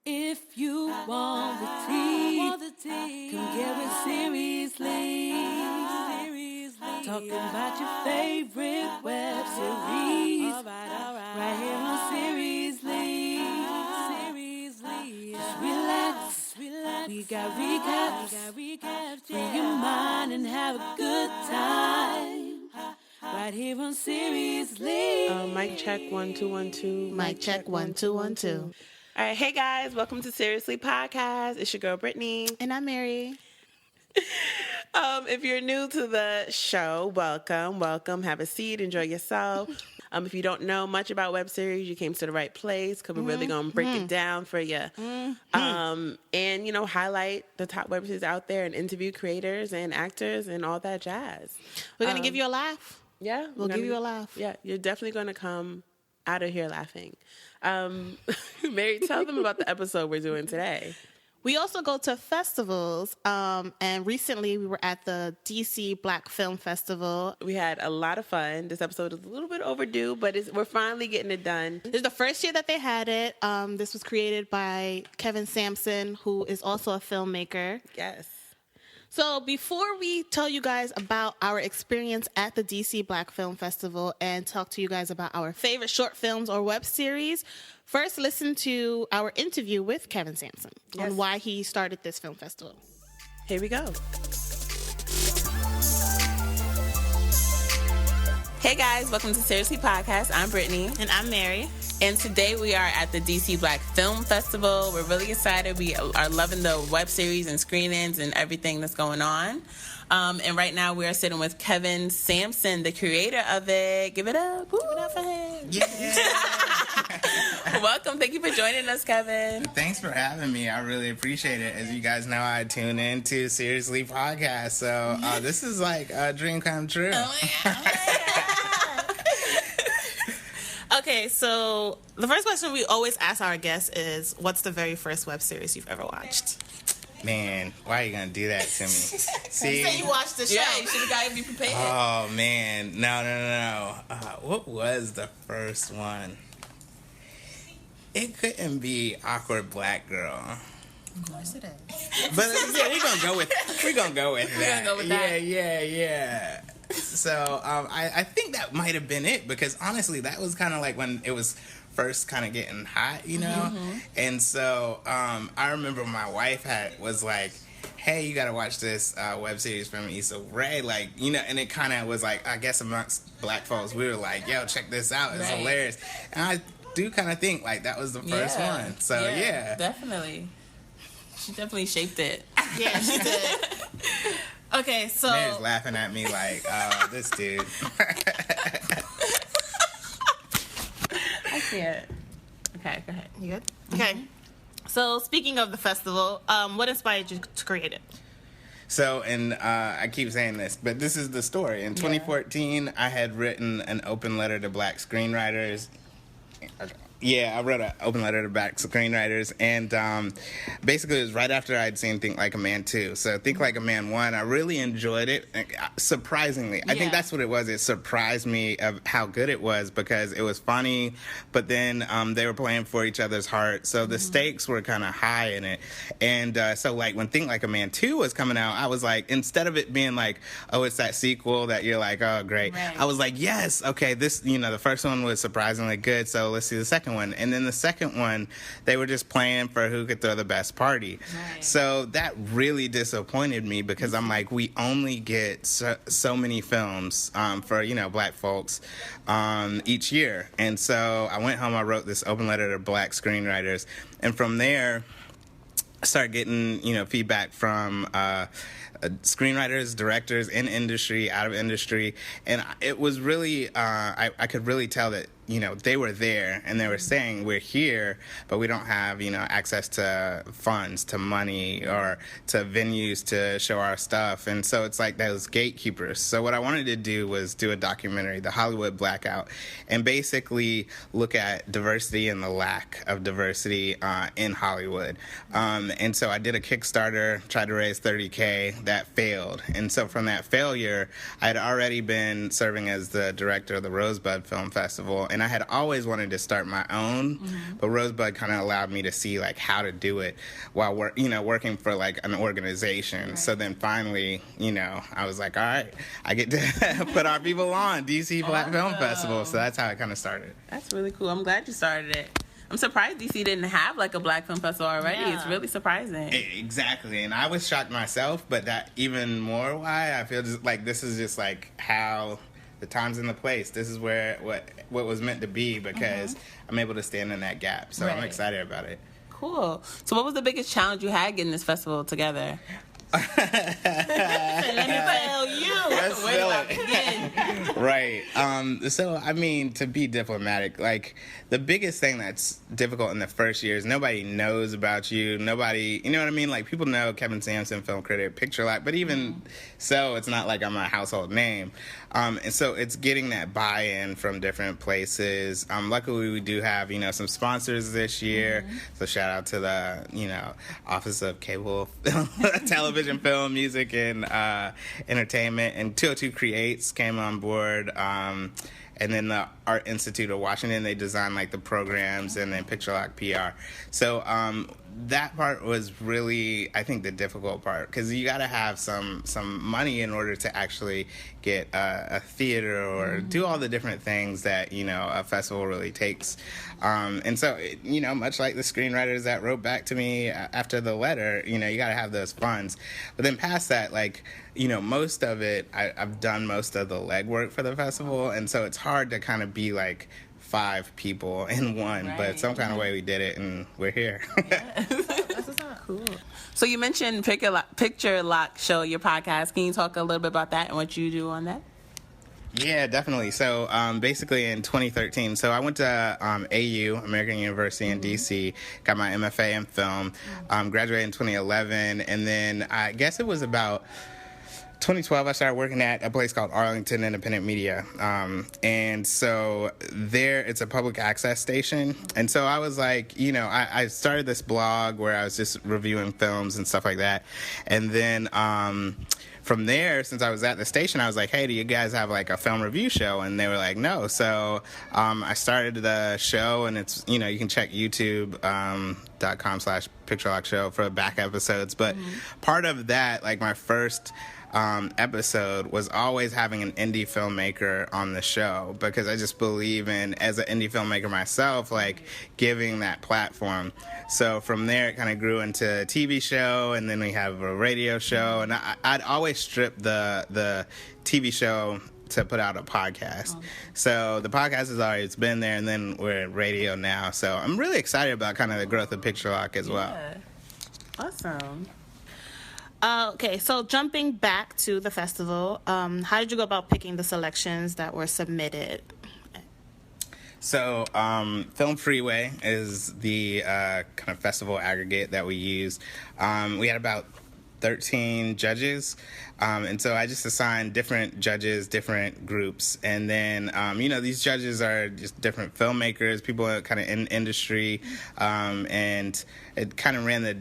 If you want the tea, come get it seriously. Talking about your favorite web series. Right here on Seriously. Just relax. We got recaps. Free your mind and have a good time. Right here on Seriously. Mic check 1 2 1 2. Mic check 1 2 1 2. All right, hey guys, welcome to Seriously Podcast. It's your girl Brittany, and I'm Mary. If you're new to the show, welcome. Have a seat, enjoy yourself. If you don't know much about web series, you came to the right place because we're really gonna break it down for you, and highlight the top web series out there and interview creators and actors and all that jazz. We're gonna give you a laugh. Yeah, we'll give you a laugh. Yeah, you're definitely gonna come out of here laughing. Mary, tell them about the episode we're doing today. We also go to festivals, and recently we were at the DC Black Film Festival. We had a lot of fun. This episode is a little bit overdue, but we're finally getting it done. This is the first year that they had it. This was created by Kevin Sampson, who is also a filmmaker. Yes. So before we tell you guys about our experience at the DC Black Film Festival and talk to you guys about our favorite short films or web series, first listen to our interview with Kevin Sampson on why he started this film festival. Here we go. Hey guys, welcome to Seriously Podcast. I'm Brittany. And I'm Mary. And today we are at the DC Black Film Festival. We're really excited. We are loving the web series and screenings and everything that's going on. And right now we are sitting with Kevin Sampson, the creator of it. Give it up. Woo. Give it up for him. Yeah. Welcome. Thank you for joining us, Kevin. Thanks for having me. I really appreciate it. As you guys know, I tune into Seriously Podcast. So this is like a dream come true. Oh my God. Okay, so the first question we always ask our guests is, what's the very first web series you've ever watched? Man, why are you going to do that to me? See? You say you watched the show. Yeah, you should have got to be prepared. Oh, man. No. What was the first one? It couldn't be Awkward Black Girl. Of course it is. But yeah, we're going to go with that. We're gonna go with that. Yeah. So I think that might have been it, because honestly, that was kind of like when it was first kind of getting hot, you know? Mm-hmm. And so I remember my wife was like, hey, you got to watch this web series from Issa Rae, like, and it kind of was like, I guess amongst black folks, we were like, yo, check this out. It's hilarious. And I do kind of think like that was the first one. So yeah. Definitely. She definitely shaped it. Yeah, she did. Okay, so Mary's laughing at me like, this dude. I can't. Okay, go ahead. You good? Okay. So speaking of the festival, what inspired you to create it? So, and I keep saying this, but this is the story. In 2014, I had written an open letter to black screenwriters. Yeah, I wrote an open letter to black screenwriters, and basically it was right after I'd seen Think Like a Man 2. So Think Like a Man 1, I really enjoyed it, surprisingly. I think that's what it was. It surprised me of how good it was, because it was funny, but then they were playing for each other's heart, so the stakes were kind of high in it. And so like when Think Like a Man 2 was coming out, I was like, instead of it being like, oh, it's that sequel that you're like, oh, great. Right. I was like, yes, okay, this, the first one was surprisingly good, so let's see the second one. And then the second one, they were just playing for who could throw the best party. Right. So that really disappointed me, because I'm like, we only get so many films for, black folks each year. And so I went home, I wrote this open letter to black screenwriters. And from there, I started getting, feedback from screenwriters, directors in industry, out of industry. And it was really, I could really tell that, they were there, and they were saying, we're here, but we don't have, access to funds, to money, or to venues to show our stuff. And so it's like those gatekeepers. So what I wanted to do was do a documentary, The Hollywood Blackout, and basically look at diversity and the lack of diversity in Hollywood. And so I did a Kickstarter, tried to raise $30K, that failed. And so from that failure, I had already been serving as the director of the Rosebud Film Festival, and and I had always wanted to start my own, but Rosebud kind of allowed me to see like how to do it while working for like an organization. Right. So then finally, I was like, all right, I get to put our people on DC Black Film Festival. So that's how it kind of started. That's really cool. I'm glad you started it. I'm surprised DC didn't have like a Black Film Festival already. Yeah. It's really surprising. Exactly. And I was shocked myself, but that even more why I feel just like this is just like how the time's in the place. This is where what was meant to be, because I'm able to stand in that gap. So I'm excited about it. Cool. So what was the biggest challenge you had getting this festival together? Let me tell you. Where do I begin? Right. So, I mean, to be diplomatic, like, the biggest thing that's difficult in the first year is nobody knows about you. Nobody, you know what I mean? Like, people know Kevin Sampson, film critic, Picture Lock, but even so, it's not like I'm a household name. And so it's getting that buy-in from different places. Luckily, we do have, some sponsors this year. So shout out to the, Office of Cable Television, Film, Music, and Entertainment. And 202 Creates came on board. And then the Art Institute of Washington, they designed like the programs, and then Picture Lock PR. So that part was really, I think, the difficult part, because you got to have some money in order to actually get a theater or do all the different things that a festival really takes. And so, much like the screenwriters that wrote back to me after the letter, you got to have those funds. But then past that, like, most of it, I've done most of the legwork for the festival, and so it's hard to kind of be like 5 people in one, right. But some kind of way we did it, and we're here. Yeah. That's cool. So you mentioned Picture Lock Show, your podcast. Can you talk a little bit about that and what you do on that? Yeah, definitely. So basically in 2013, so I went to AU, American University in DC, got my MFA in film, graduated in 2011, and then I guess it was about 2012, I started working at a place called Arlington Independent Media. And so there, it's a public access station. And so I was like, I started this blog where I was just reviewing films and stuff like that. And then from there, since I was at the station, I was like, hey, do you guys have like a film review show? And they were like, no. So I started the show, and it's, you can check youtube.com/PictureLockShow for back episodes. But part of that, like my first episode was always having an indie filmmaker on the show, because I just believe in, as an indie filmmaker myself, like giving that platform. So from there it kind of grew into a TV show, and then we have a radio show, and I'd always strip the TV show to put out a podcast. So the podcast has always been there, and then we're at radio now. So I'm really excited about kind of the growth of Picture Lock as well. Awesome. Okay, so jumping back to the festival, how did you go about picking the selections that were submitted? So, Film Freeway is the kind of festival aggregate that we use. We had about 13 judges, and so I just assigned different judges, different groups, and then these judges are just different filmmakers, people kind of in industry, and it kind of ran the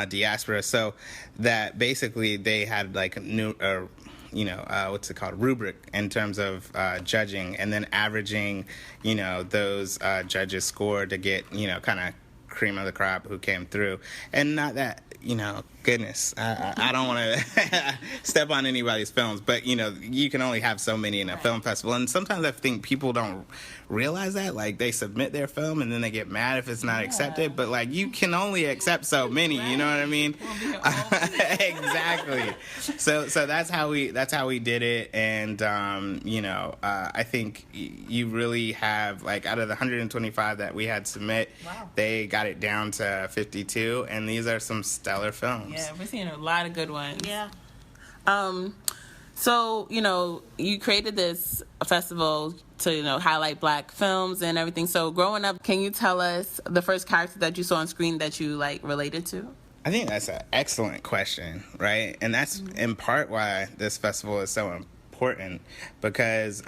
diaspora, so that basically they had like a new what's it called, rubric in terms of judging, and then averaging those judges' score to get kind of cream of the crop who came through. And not that goodness, I don't want to step on anybody's films, but you can only have so many in a film festival, and sometimes I think people don't realize that, like, they submit their film and then they get mad if it's not accepted, but like, you can only accept so many, you know what I mean? Exactly. So that's how we did it, and I think you really have, like, out of the 125 that we had submit, they got it down to 52, and these are some stellar films. Yeah, we're seeing a lot of good ones. Yeah. So, you created this festival to, highlight Black films and everything. So growing up, can you tell us the first character that you saw on screen that you, related to? I think that's an excellent question, right? And that's in part why this festival is so important, because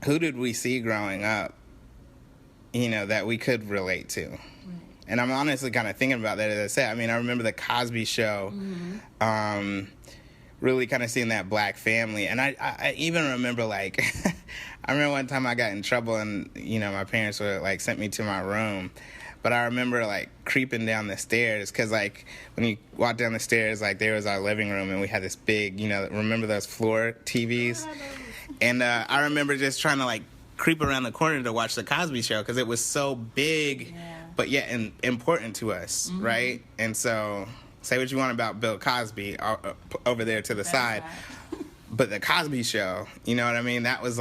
who did we see growing up, that we could relate to? And I'm honestly kind of thinking about that, as I said. I mean, I remember the Cosby Show, really kind of seeing that Black family. And I even remember, like, I remember one time I got in trouble and, my parents were, like, sent me to my room. But I remember, like, creeping down the stairs because, like, when you walk down the stairs, like, there was our living room and we had this big, remember those floor TVs? And I remember just trying to, like, creep around the corner to watch The Cosby Show because it was so big, but yet important to us, right? And so, say what you want about Bill Cosby over there to the side. Right. But The Cosby Show, you know what I mean? That was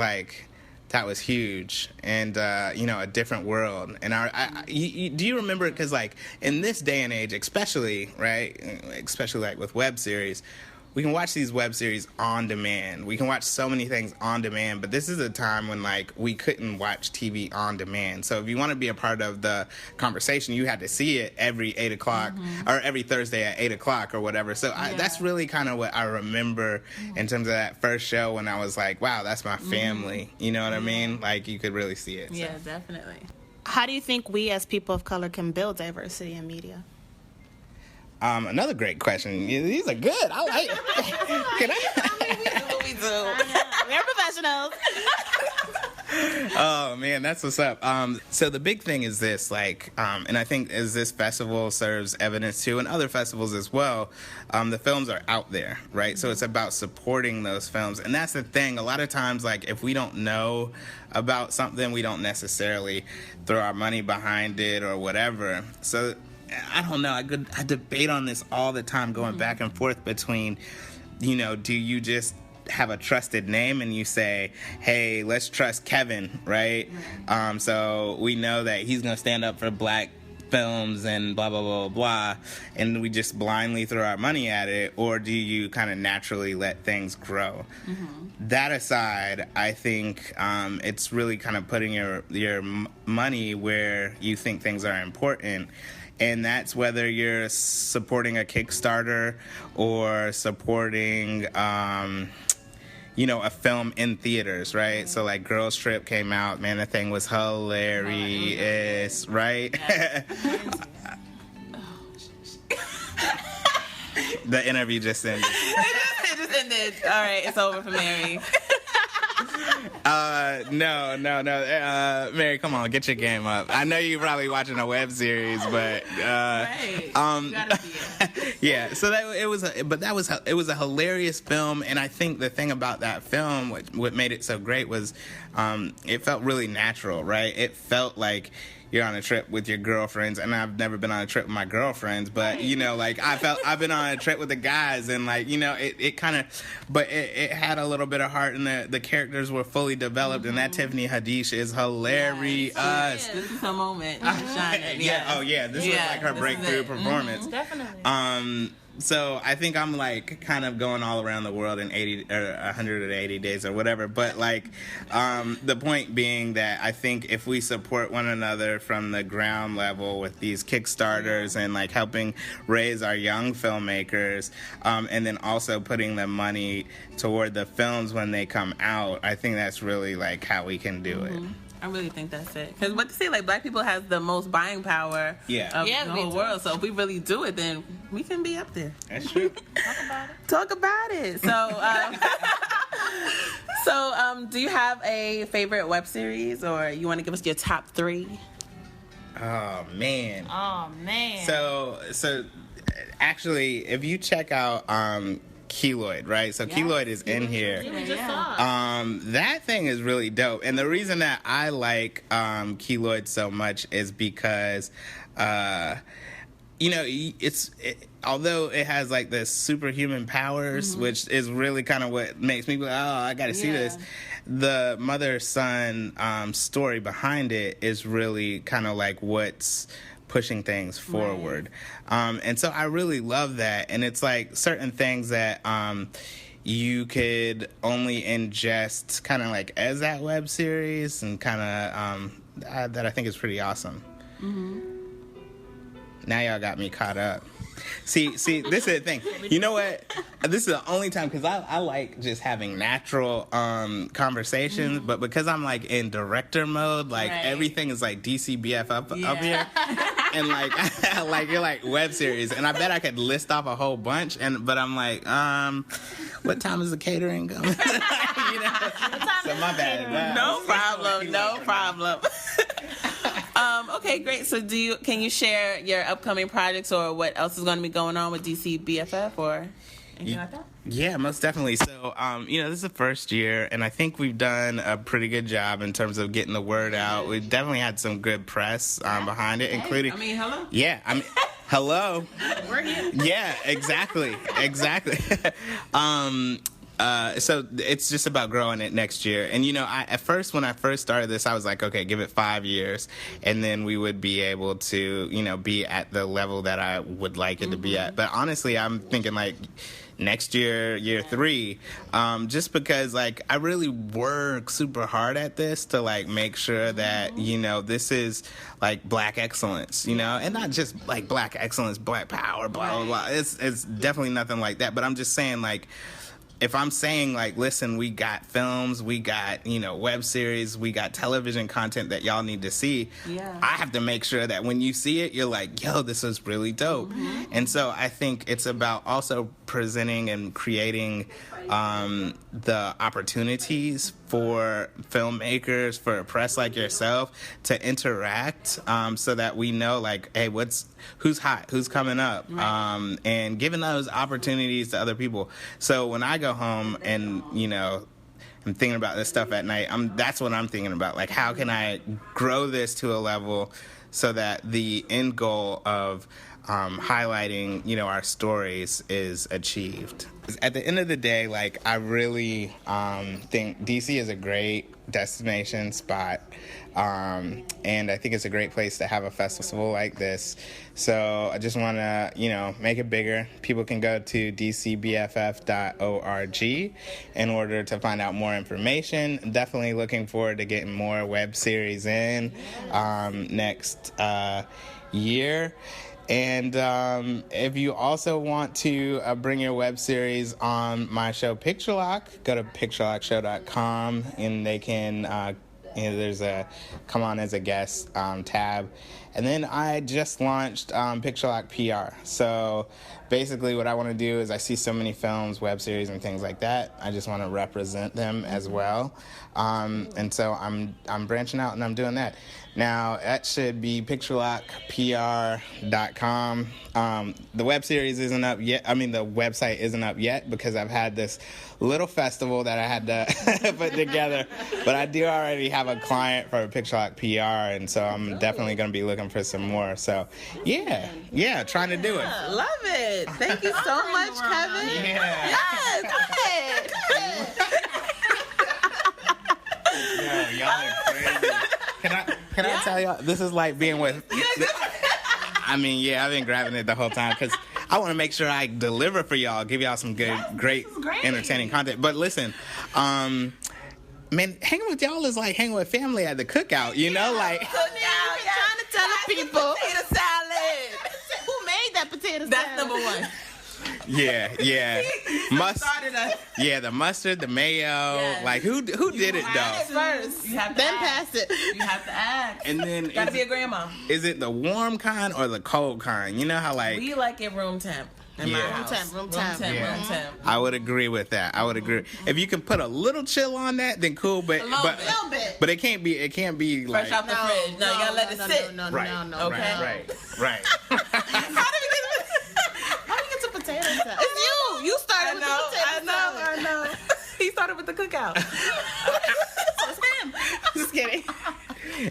huge, and a different world. And do you remember? Because like in this day and age, especially like with web series, we can watch these web series on demand. We can watch so many things on demand, but this is a time when like we couldn't watch TV on demand. So if you want to be a part of the conversation, you had to see it every 8 o'clock or every Thursday at 8 o'clock or whatever. So that's really kind of what I remember in terms of that first show when I was like, wow, that's my family. You know what I mean? Like you could really see it. Yeah, definitely. How do you think we as people of color can build diversity in media? Another great question. These are good. I like it. Can I? We do. We're professionals. Oh, man, that's what's up. So the big thing is this, like, and I think as this festival serves evidence too, and other festivals as well, the films are out there, right? So it's about supporting those films. And that's the thing. A lot of times, like, if we don't know about something, we don't necessarily throw our money behind it or whatever. So I don't know. I debate on this all the time, going back and forth between, do you just have a trusted name and you say, hey, let's trust Kevin, right? So we know that he's going to stand up for black films and blah, blah, blah, blah, and we just blindly throw our money at it, or do you kind of naturally let things grow? That aside, I think it's really kind of putting your money where you think things are important. And that's whether you're supporting a Kickstarter or supporting, a film in theaters, right? So, like, Girls Trip came out. Man, the thing was hilarious, right? The interview just ended. It just ended. All right, it's over for Mary. No. Mary, come on, get your game up. I know you're probably watching a web series, but right. You gotta see it. Yeah. So it was a hilarious film, and I think the thing about that film, what made it so great was, it felt really natural, right? It felt like you're on a trip with your girlfriends, and I've never been on a trip with my girlfriends, but like I've been on a trip with the guys, and like it kind of, but it had a little bit of heart, and the characters were fully developed, and that Tiffany Haddish is hilarious. This is her moment. Shining. Yeah. Oh yeah, this was like her breakthrough performance. Definitely. So I think I'm like kind of going all around the world in 80 or 180 days or whatever. But like, the point being that I think if we support one another from the ground level with these Kickstarters and like helping raise our young filmmakers, and then also putting the money toward the films when they come out, I think that's really like how we can do it. I really think that's it. Because what they say, like, black people has the most buying power of the whole world. So if we really do it, then we can be up there. That's true. Talk about it. So, do you have a favorite web series, or you want to give us your top 3? Oh man. So actually, if you check out Keloid, right? So Keloid is in here. That thing is really dope. And the reason that I like Keloid so much is because although it has like the superhuman powers, which is really kind of what makes me go, oh, I gotta see this. The mother-son story behind it is really kind of like what's pushing things forward. And so I really love that. And it's like certain things that you could only ingest kind of like as that web series, and kind of that I think is pretty awesome. Now y'all got me caught up. See, this is the thing. You know what? This is the only time, because I like just having natural conversations, but because I'm like in director mode, like everything is like DCBFF up here. and like you're like web series, and I bet I could list off a whole bunch, but I'm like, what time is the catering coming? So my bad. No problem. Okay, great. So can you share your upcoming projects or what else is going to be going on with DCBFF or anything like that? Yeah, most definitely. So, this is the first year, and I think we've done a pretty good job in terms of getting the word out. We've definitely had some good press behind it, including... hello? Yeah, hello. We're here. Yeah, exactly. So it's just about growing it next year. And, at first, when I first started this, I was like, okay, give it 5 years, and then we would be able to, be at the level that I would like it to be at. But honestly, I'm thinking like next year 3, just because like I really work super hard at this to like make sure that, this is like Black excellence, and not just like Black excellence, Black power, blah, blah, blah. It's definitely nothing like that. But I'm just saying like, if I'm saying, like, listen, we got films, we got, web series, we got television content that y'all need to see, I have to make sure that when you see it, you're like, yo, this is really dope. Mm-hmm. And so I think it's about also presenting and creating the opportunities for filmmakers, for press like yourself to interact so that we know, like, hey, who's hot, who's coming up, right. And giving those opportunities to other people. So when I go home and, I'm thinking about this stuff at night, that's what I'm thinking about. Like, how can I grow this to a level so that the end goal of highlighting, our stories is achieved. At the end of the day, like, I really think DC is a great destination spot, and I think it's a great place to have a festival like this. So I just want to, make it bigger. People can go to dcbff.org in order to find out more information. Definitely looking forward to getting more web series in next year. And if you also want to bring your web series on my show Picture Lock, go to picturelockshow.com, and they can, there's a come on as a guest tab. And then I just launched Picture Lock PR. So basically what I want to do is I see so many films, web series, and things like that. I just want to represent them as well. And so I'm branching out and I'm doing that. Now, that should be picturelockpr.com. The web series isn't up yet. The website isn't up yet because I've had this little festival that I had to put together. But I do already have a client for Picture Lock PR, and so I'm definitely going to be looking for some more. So, yeah, trying to do it. Love it. Thank you so much, Kevin. Yeah. Yes, go ahead. Yo, y'all are crazy. Can I tell y'all, this is like being with... I've been grabbing it the whole time because I want to make sure I deliver for y'all, give y'all some great, entertaining content. But listen, man, hanging with y'all is like hanging with family at the cookout, like... Cookout, trying to tell the people. Potato salad. Who made that potato salad? That's number one. Yeah. The mustard, the mayo. Yes. Like who did it though? First, you have to then ask. pass it. You have to ask. And then gotta be a grandma. Is it the warm kind or the cold kind? You know how like we like it room temp. In my house. Room temp. I would agree with that. If you can put a little chill on that, then cool. But a little bit. But it can't be like fresh out the fridge. No, you gotta let it sit. No. Right. How do we get to potato salad? It's you. You started with the potato salad. I know. He started with the cookout. It's him. Just kidding.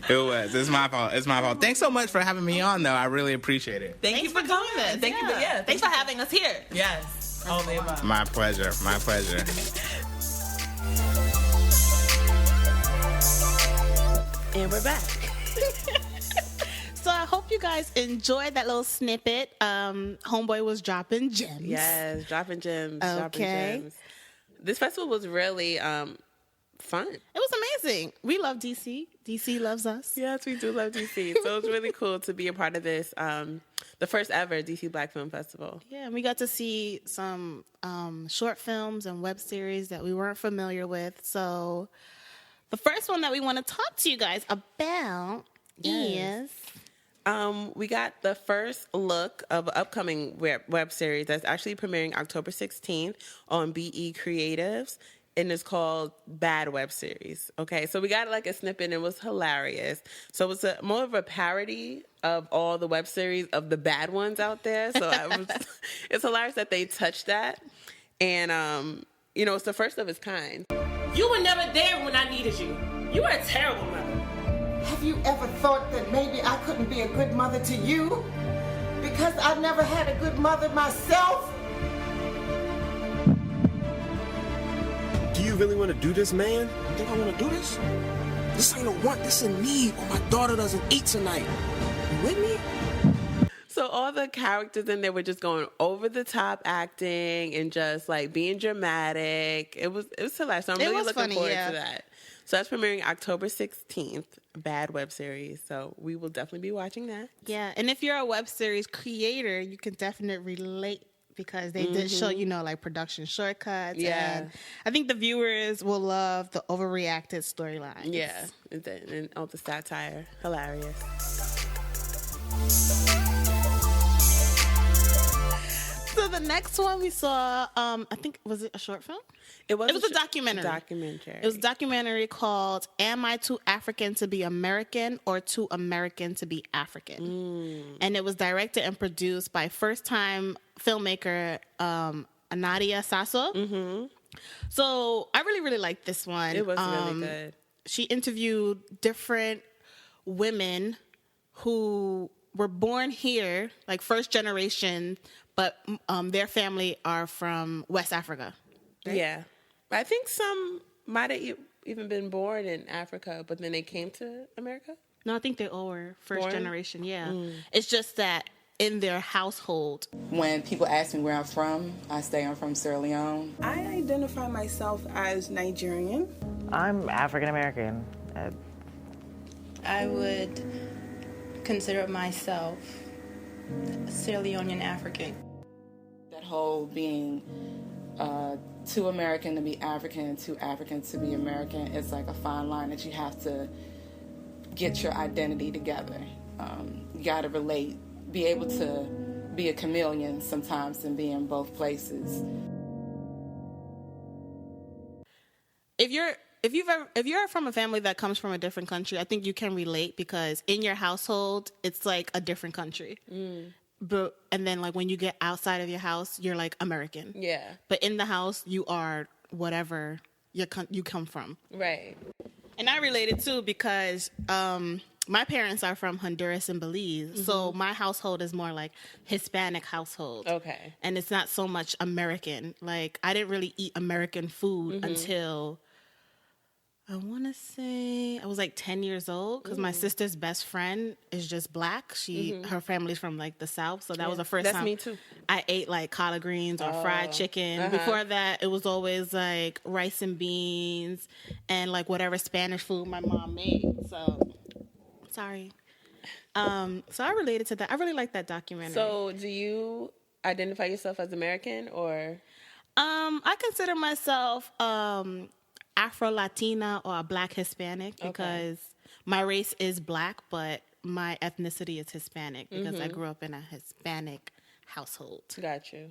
It was. It's my fault. Thanks so much for having me on, though. I really appreciate it. Thank you for coming. Thanks for having us here. Yes. Only about. My pleasure. And we're back. So I hope you guys enjoyed that little snippet. Homeboy was dropping gems. Yes, dropping gems. Okay. This festival was really fun. It was amazing. We love DC. DC loves us. Yes, we do love DC. So it was really cool to be a part of this, the first ever DC Black Film Festival. Yeah, and we got to see some short films and web series that we weren't familiar with. So the first one that we want to talk to you guys about is We got the first look of an upcoming web series that's actually premiering October 16th on BE Creatives, and it's called Bad Web Series. Okay, so we got like a snippet, and it was hilarious. So it's more of a parody of all the web series of the bad ones out there. So it's hilarious that they touched that, and it's the first of its kind. You were never there when I needed you. You were a terrible mother. Have you ever thought that maybe I couldn't be a good mother to you? Because I never had a good mother myself? Do you really want to do this, man? You think I want to do this? This ain't a want, this a need, or my daughter doesn't eat tonight. You with me? So all the characters in there were just going over the top acting and just like being dramatic. It was hilarious. So I'm really looking forward to that. So that's premiering October 16th, Bad Web Series. So we will definitely be watching that. Yeah, and if you're a web series creator, you can definitely relate because they did show, like production shortcuts. Yeah. And I think the viewers will love the overreacted storylines. Yeah, and all the satire. Hilarious. So the next one we saw, I think, was it a short film? It was a documentary. Documentary. It was a documentary called "Am I Too African to Be American or Too American to Be African?" And it was directed and produced by first-time filmmaker Anadia Sasso. So I really, really liked this one. It was really good. She interviewed different women who were born here, like first generation, but their family are from West Africa. Right? Yeah. I think some might have even been born in Africa, but then they came to America. No, I think they all were first Born? generation, yeah. It's just that in their household. When people ask me where I'm from, I say I'm from Sierra Leone. I identify myself as Nigerian. I'm African American. I would consider myself Sierra Leonean African. That whole being too American to be African, too African to be American, it's like a fine line that you have to get your identity together. You got to relate, be able to be a chameleon sometimes and be in both places. If you're from a family that comes from a different country, I think you can relate because in your household, it's like a different country. And then like when you get outside of your house, you're like American. Yeah. But in the house, you are whatever you come from. Right. And I related too because my parents are from Honduras and Belize. So my household is more like Hispanic household. Okay. And it's not so much American. Like I didn't really eat American food until I want to say I was like 10 years old because my sister's best friend is just black. Her family's from like the South. So that was the first time me too. I ate like collard greens or fried chicken. Before that, it was always like rice and beans and like whatever Spanish food my mom made. So, sorry. So I related to that. I really like that documentary. So do you identify yourself as American or? I consider myself Afro-Latina or a Black Hispanic because my race is Black, but my ethnicity is Hispanic because I grew up in a Hispanic household. Got you.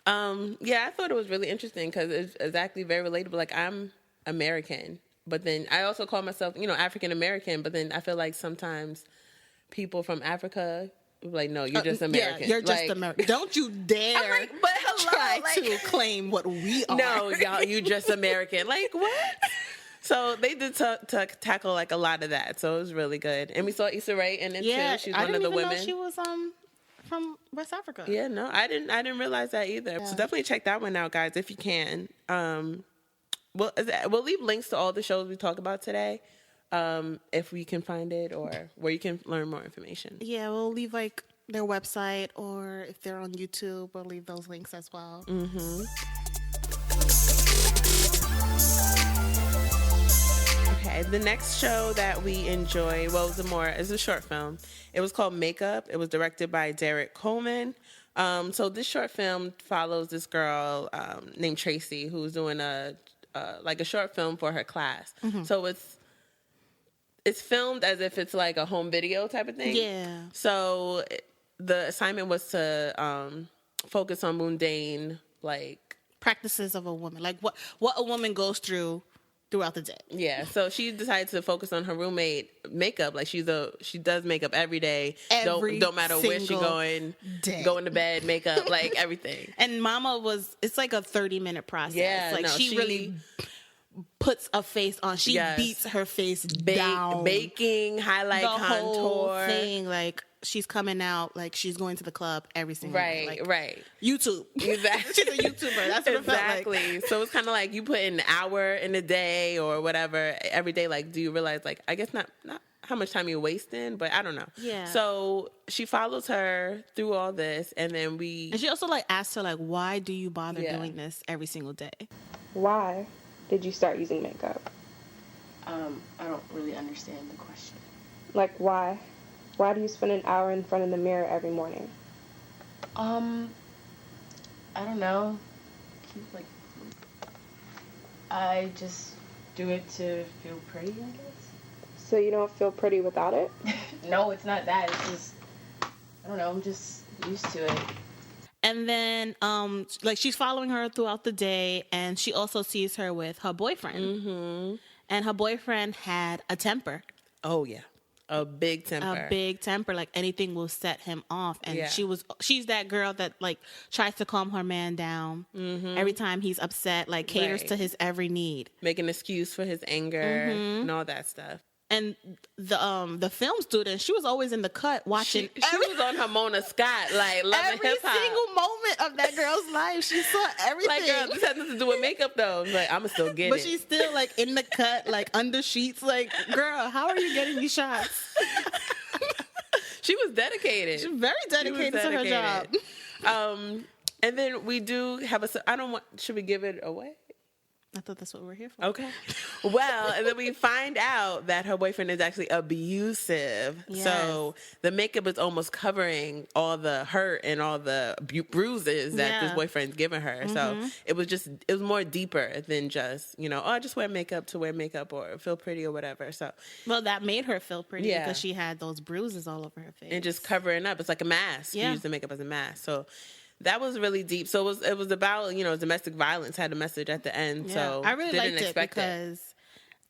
Yeah, I thought it was really interesting because it's exactly very relatable. Like I'm American, but then I also call myself, African American, but then I feel like sometimes people from Africa like, no, you're just American. Yeah, you're just American. Don't you dare but hello, try to claim what we are. No, y'all, you just American. Like, what? So they did tackle like a lot of that. So it was really good. And we saw Issa Rae in it too. She's one of the women. Know she was from West Africa. Yeah, no, I didn't realize that either. Yeah. So definitely check that one out, guys, if you can. We'll leave links to all the shows we talk about today. If we can find it or where you can learn more information. Yeah, we'll leave like their website or if they're on YouTube, we'll leave those links as well. Okay, the next show that we enjoy, it's a short film. It was called Makeup. It was directed by Derek Coleman. So this short film follows this girl named Tracy who's doing a short film for her class. So it's filmed as if it's like a home video type of thing. Yeah. So the assignment was to focus on mundane, like practices of a woman, like what a woman goes through throughout the day. Yeah, so she decided to focus on her roommate makeup. Like she does makeup every day. Don't matter where she going, going to bed, makeup, like everything. And Mama it's like a 30-minute process. Yeah, like she really puts a face on. She beats her face down, baking, highlight, the contour, whole thing. Like she's coming out like she's going to the club every single day. Like, right. YouTube. Exactly. She's a YouTuber. That's what it felt like. So it's kind of like you put in an hour in a day or whatever every day. Like, do you realize, like, I guess not how much time you're wasting, but I don't know. Yeah. So she follows her through all this, and then and she also like asked her like, why do you bother doing this every single day? Why did you start using makeup? I don't really understand the question. Like, why? Why do you spend an hour in front of the mirror every morning? I don't know. Like, I just do it to feel pretty, I guess. So you don't feel pretty without it? No, it's not that. It's just, I don't know, I'm just used to it. And then, like, she's following her throughout the day, and she also sees her with her boyfriend. Mm-hmm. And her boyfriend had a temper. Oh, yeah. A big temper. Like anything will set him off. And she's that girl that like tries to calm her man down every time he's upset, like caters to his every need. Make an excuse for his anger and all that stuff. And the film student, she was always in the cut watching. She was on her Mona Scott, like loving every hip-hop. single moment of that girl's life. She saw everything. Like, girl, this has nothing to do with makeup though. Like, I'ma still get but it. She's still like in the cut, like under sheets. Like, girl, how are you getting these shots? She was dedicated. She's very dedicated to her job. And then we do have should we give it away? I thought that's what we're here for. Okay. Well, and then we find out that her boyfriend is actually abusive. Yes. So the makeup is almost covering all the hurt and all the bruises that this boyfriend's given her. So it was more deeper than just, I just wear makeup to wear makeup or feel pretty or whatever. So, well, that made her feel pretty because she had those bruises all over her face. And just covering up. It's like a mask. You use the makeup as a mask. So that was really deep. So it was about, domestic violence, had a message at the end. Yeah. So I really liked it because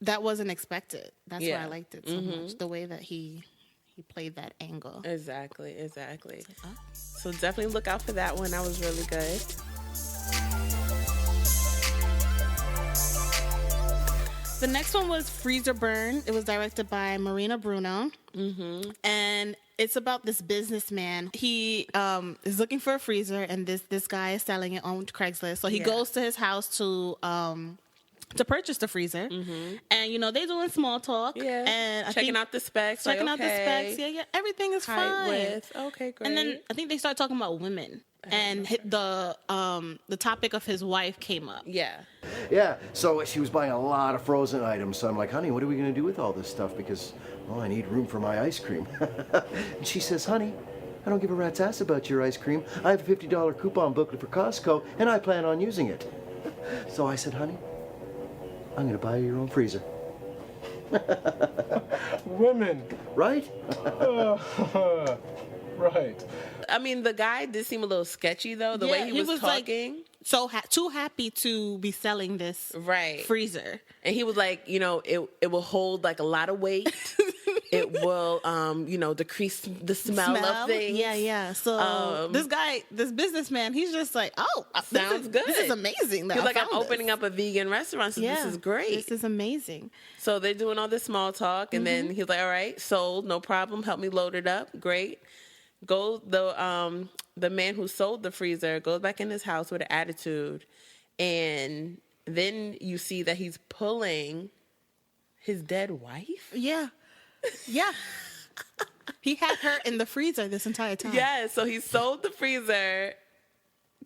that wasn't expected. That's why I liked it so much. The way that he played that angle. Exactly. So definitely look out for that one. That was really good. The next one was Freezer Burn. It was directed by Marina Bruno. And it's about this businessman. He is looking for a freezer, and this guy is selling it on Craigslist. So he goes to his house to purchase the freezer. And, they're doing small talk. Yeah. And checking out the specs. Checking out the specs. Yeah. Everything is fine. Okay, great. And then I think they start talking about women. And the topic of his wife came up. Yeah, so she was buying a lot of frozen items. So I'm like, honey, what are we going to do with all this stuff? Because, I need room for my ice cream. And she says, honey, I don't give a rat's ass about your ice cream. I have a $50 coupon booklet for Costco, and I plan on using it. So I said, honey, I'm going to buy you your own freezer. Women. Right? Right. I mean, the guy did seem a little sketchy, though, the way he was talking. Like, so too happy to be selling this freezer. And he was like, it will hold like a lot of weight. It will, decrease the smell of things. Yeah. So this businessman, he's just like, sounds good. This is amazing. He's like, I'm opening up a vegan restaurant, so this is great. This is amazing. So they're doing all this small talk, and then he's like, all right, sold, no problem. Help me load it up. Great. The man who sold the freezer goes back in his house with an attitude, and then you see that he's pulling his dead wife. Yeah. He had her in the freezer this entire time. Yeah, so he sold the freezer,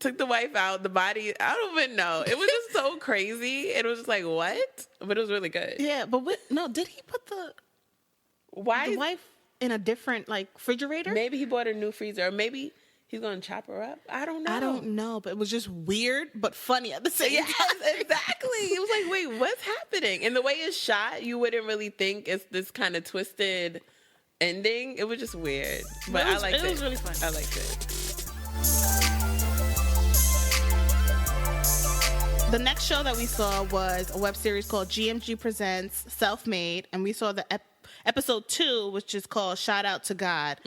took the wife out, the body, I don't even know. It was just so crazy. It was just like, what? But it was really good. Yeah, but did he put the wife in a different, like, refrigerator? Maybe he bought a new freezer, or maybe He's gonna chop her up? I don't know. But it was just weird but funny at the same time. Exactly. It was like, wait, what's happening? And the way it's shot, you wouldn't really think it's this kind of twisted ending. It was just weird. But I liked it. It was really fun. I liked it. The next show that we saw was a web series called GMG Presents Self-Made, and we saw the episode 2, which is called Shout Out to God,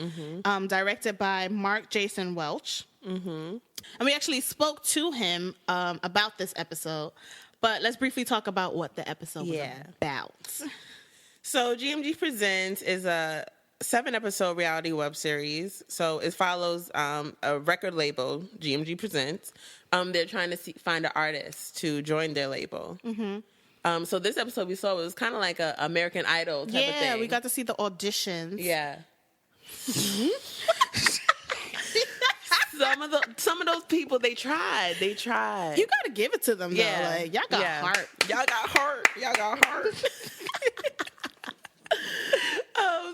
directed by Mark Jason Welch. And we actually spoke to him about this episode, but let's briefly talk about what the episode was about. So GMG Presents is a 7-episode reality web series. So it follows a record label, GMG Presents. They're trying to find an artist to join their label. So this episode we saw was kind of like a American Idol type of thing. Yeah, we got to see the auditions. Yeah. Some of those people, they tried. You got to give it to them, though. Yeah. Like, y'all got heart. Y'all got heart.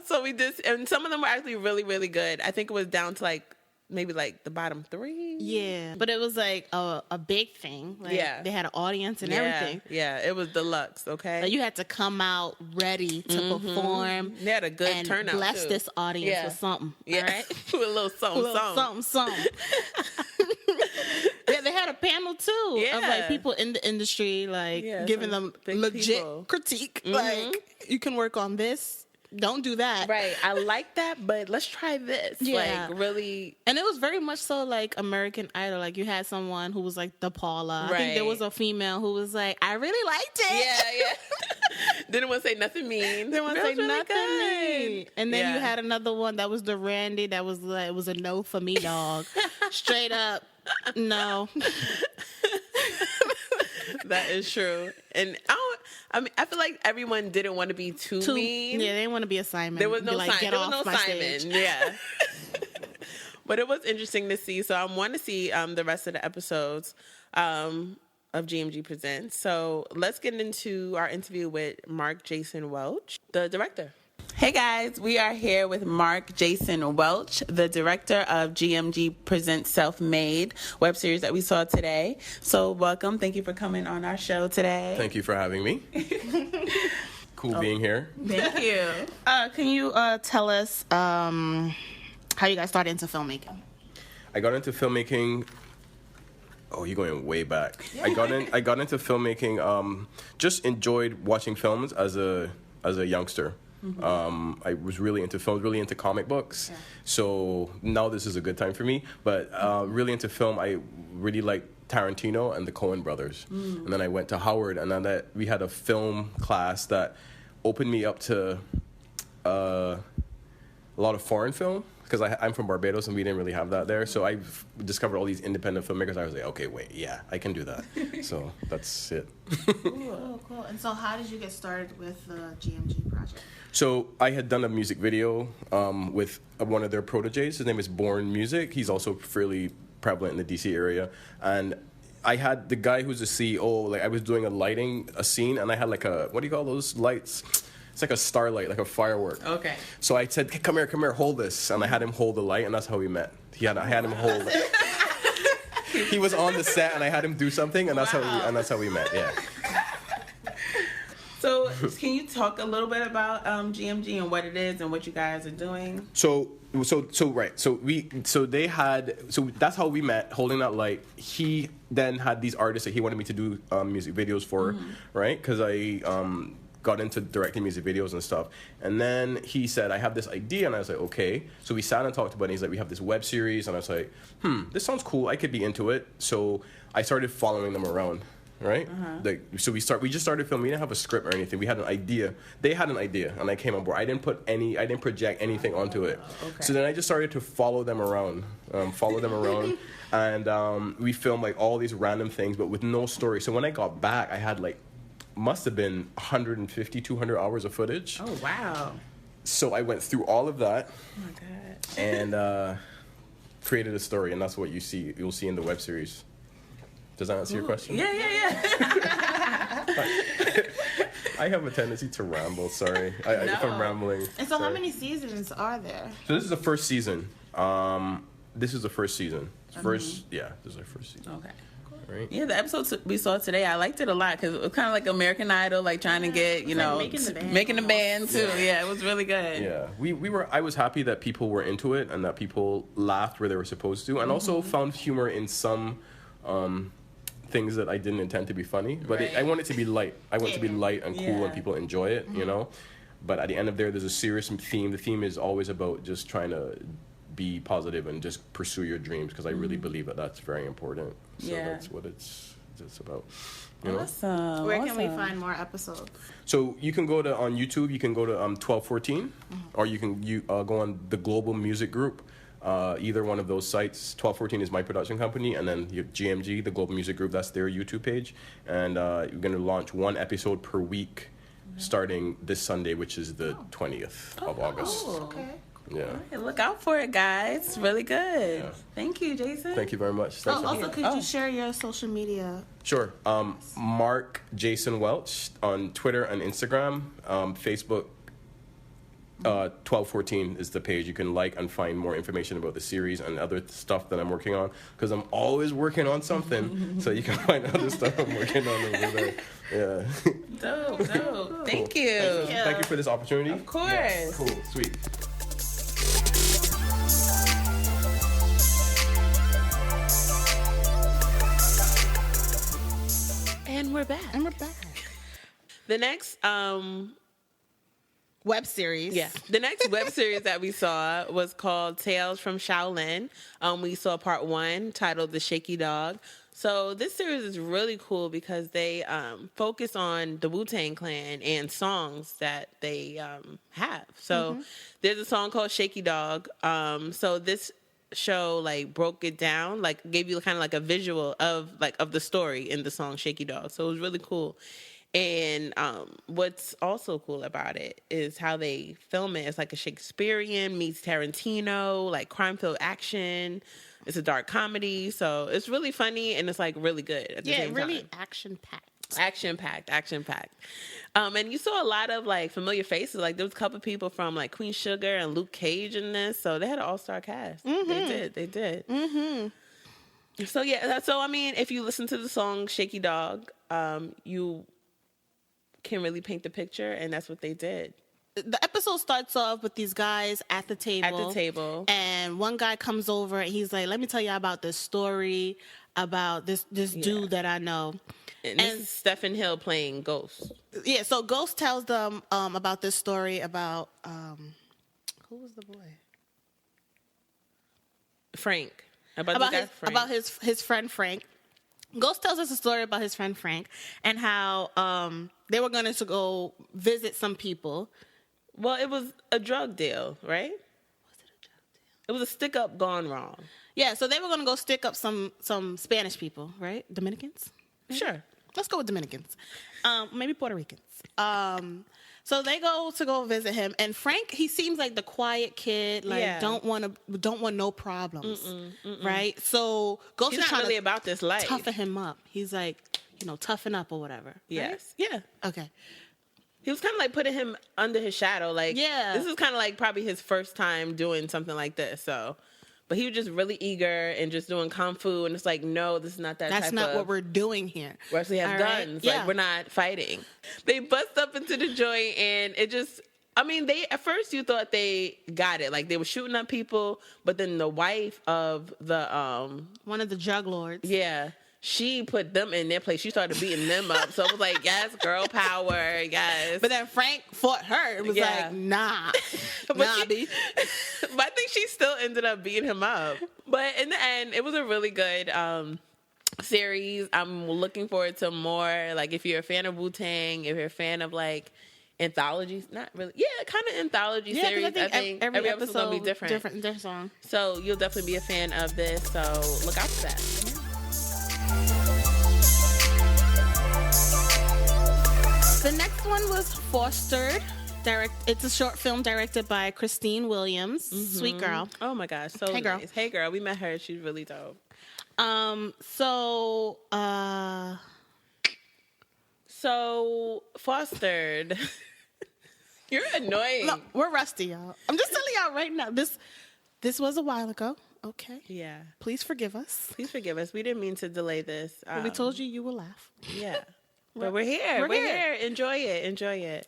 So we did, and some of them were actually really, really good. I think it was down to maybe the bottom 3. Yeah, but it was like a big thing. Like, they had an audience and everything. Yeah, it was deluxe. Okay, like you had to come out ready to perform. They had a good and turnout. Bless too. this audience with something. Yeah, all right? with a little something. Yeah, they had a panel too of people in the industry, giving them legit critique. Like, you can work on this. Don't do that. Right. I like that, but let's try this. Yeah. Really. And it was very much so like American Idol. Like, you had someone who was like the Paula. I think there was a female who was like, I really liked it. Yeah. Didn't want to say nothing mean. Didn't want to say nothing mean. And then you had another one that was the Randy that was like, it was a no for me, dog. Straight up. No. That is true. And I feel like everyone didn't want to be too mean. Yeah, they didn't want to be a Simon. There was no Simon. There was no Simon. Yeah. But it was interesting to see. So I want to see the rest of the episodes of GMG Presents. So let's get into our interview with Mark Jason Welch, the director. Hey guys, we are here with Mark Jason Welch, the director of GMG Presents Self-Made web series that we saw today. So welcome. Thank you for coming on our show today. Thank you for having me. Cool being here. Thank you. Can you tell us how you guys started into filmmaking? I got into filmmaking. Oh, you're going way back. I got into filmmaking. Just enjoyed watching films as a youngster. I was really into films, really into comic books. So now this is a good time for me. But really into film, I really liked Tarantino and the Coen brothers. And then I went to Howard, and then we had a film class that opened me up to a lot of foreign film. Because I'm from Barbados and we didn't really have that there. So I discovered all these independent filmmakers. I was like, okay, wait, yeah, I can do that. So that's it. Cool. And so how did you get started with the GMG project? So I had done a music video with one of their proteges. His name is Born Music. He's also fairly prevalent in the DC area. And I had the guy who's the CEO, like I was doing a scene, and I had like what do you call those lights? It's like a starlight, like a firework. Okay. So I said, hey, come here, hold this. And I had him hold the light, and that's how we met. I had him hold it. He was on the set, and I had him do something, and that's how we met, yeah. So can you talk a little bit about GMG and what it is and what you guys are doing? So that's how we met, holding that light. He then had these artists that he wanted me to do music videos for, right? Because I got into directing music videos and stuff. And then he said, I have this idea. And I was like, okay. So we sat and talked about it. And he's like, we have this web series. And I was like, this sounds cool. I could be into it. So I started following them around, right? So we just started filming. We didn't have a script or anything. We had an idea. They had an idea. And I came on board. I didn't project anything onto it. Okay. So then I just started to follow them around. And we filmed like all these random things, but with no story. So when I got back, I had must have been 150, 200 hours of footage. Oh, wow. So I went through all of that. Oh, my God. And created a story, and that's what you'll see in the web series. Does that answer your question? Yeah. I have a tendency to ramble, sorry. If I'm rambling. And so how many seasons are there? So this is the first season. this is the first season. This is our first season. Okay. Right. Yeah, the episodes we saw today, I liked it a lot because it was kind of like American Idol, like trying to get, making the band too. Yeah, it was really good. Yeah, I was happy that people were into it and that people laughed where they were supposed to, and also found humor in some things that I didn't intend to be funny. But I want it to be light. I want it to be light and cool, and people enjoy it. You know. But at the end of there's a serious theme. The theme is always about just trying to be positive and just pursue your dreams, because I really believe that that's very important. So that's what it's about. You know? Awesome. Where can we find more episodes? So you can go to on YouTube. You can go to 1214, or you can go on the Global Music Group. Either one of those sites. 1214 is my production company, and then you have GMG, the Global Music Group. That's their YouTube page, and you're going to launch one episode per week, starting this Sunday, which is the 20th of August. Okay. Yeah. Right, look out for it, guys. It's really good. Yeah. Thank you, Jason. Thank you very much. Thanks also, could you share your social media? Sure. Mark Jason Welch on Twitter and Instagram. Facebook, 1214 is the page. You can like and find more information about the series and other stuff that I'm working on, because I'm always working on something. So you can find other stuff I'm working on over there. Yeah. Dope. Cool. Thank you. Thank you for this opportunity. Of course. Yeah. Cool. Sweet. And we're back. The next web series. Yeah. The next web series that we saw was called Tales from Shaolin. We saw part 1 titled The Shaky Dog. So this series is really cool because they focus on the Wu-Tang Clan and songs that they have. So there's a song called Shaky Dog. So this show like broke it down, like gave you kind of like a visual of the story in the song Shaky Dog. So it was really cool. And what's also cool about it is how they film it. It's like a Shakespearean meets Tarantino, like crime-filled action. It's a dark comedy, so it's really funny and it's like really good at the same really time. action-packed. Action-packed. And you saw a lot of like familiar faces. Like there was a couple people from like Queen Sugar and Luke Cage in this, so they had an all-star cast. They did. So yeah, so I mean, if you listen to the song Shaky Dog, you can really paint the picture, and that's what they did. The episode starts off with these guys at the table. And one guy comes over and he's like, let me tell you about this story about this dude that I know. And this is Stephen Hill playing Ghost. Yeah, so Ghost tells them about this story about who was the boy? Frank. About his friend Frank. Ghost tells us a story about his friend Frank and how they were going to go visit some people. Well, it was a drug deal, right? Was it a drug deal? It was a stick up gone wrong. Yeah, so they were going to go stick up some Spanish people, right? Dominicans? Sure. Let's go with Dominicans. Maybe Puerto Ricans. So they go visit him, and Frank, he seems like the quiet kid, like don't want no problems, right? So Ghost He's is not trying really to about this life. toughen him up. He's like, toughen up or whatever. Yes. Right? Yeah. Okay. He was kind of like putting him under his shadow. Like, this is kind of like probably his first time doing something like this. So, but he was just really eager and just doing kung fu. And it's like, no, this is not that. That's not what we're doing here. We actually have guns. Like, we're not fighting. They bust up into the joint, and it just. I mean, at first you thought they got it, like they were shooting at people, but then the wife of the one of the drug lords, she put them in their place. She started beating them up. So it was like, yes, girl power, yes. But then Frank fought her. It was like, nah, But I think she still ended up beating him up. But in the end, it was a really good series. I'm looking forward to more. Like, if you're a fan of Wu-Tang, if you're a fan of like anthologies, not really, kind of anthology series. I think every episode will be different song. So you'll definitely be a fan of this. So look out for that. The next one was Fostered. It's a short film directed by Christine Williams. Sweet girl. Oh my gosh, so hey girl. Nice. Hey girl, we met her. She's really dope. So Fostered. You're annoying. Look, we're rusty, y'all. I'm just telling y'all right now. This was a while ago. Okay. Yeah. Please forgive us. Please forgive us. We didn't mean to delay this. When we told you, you will laugh. Yeah. But we're here. We're here. Enjoy it. Enjoy it.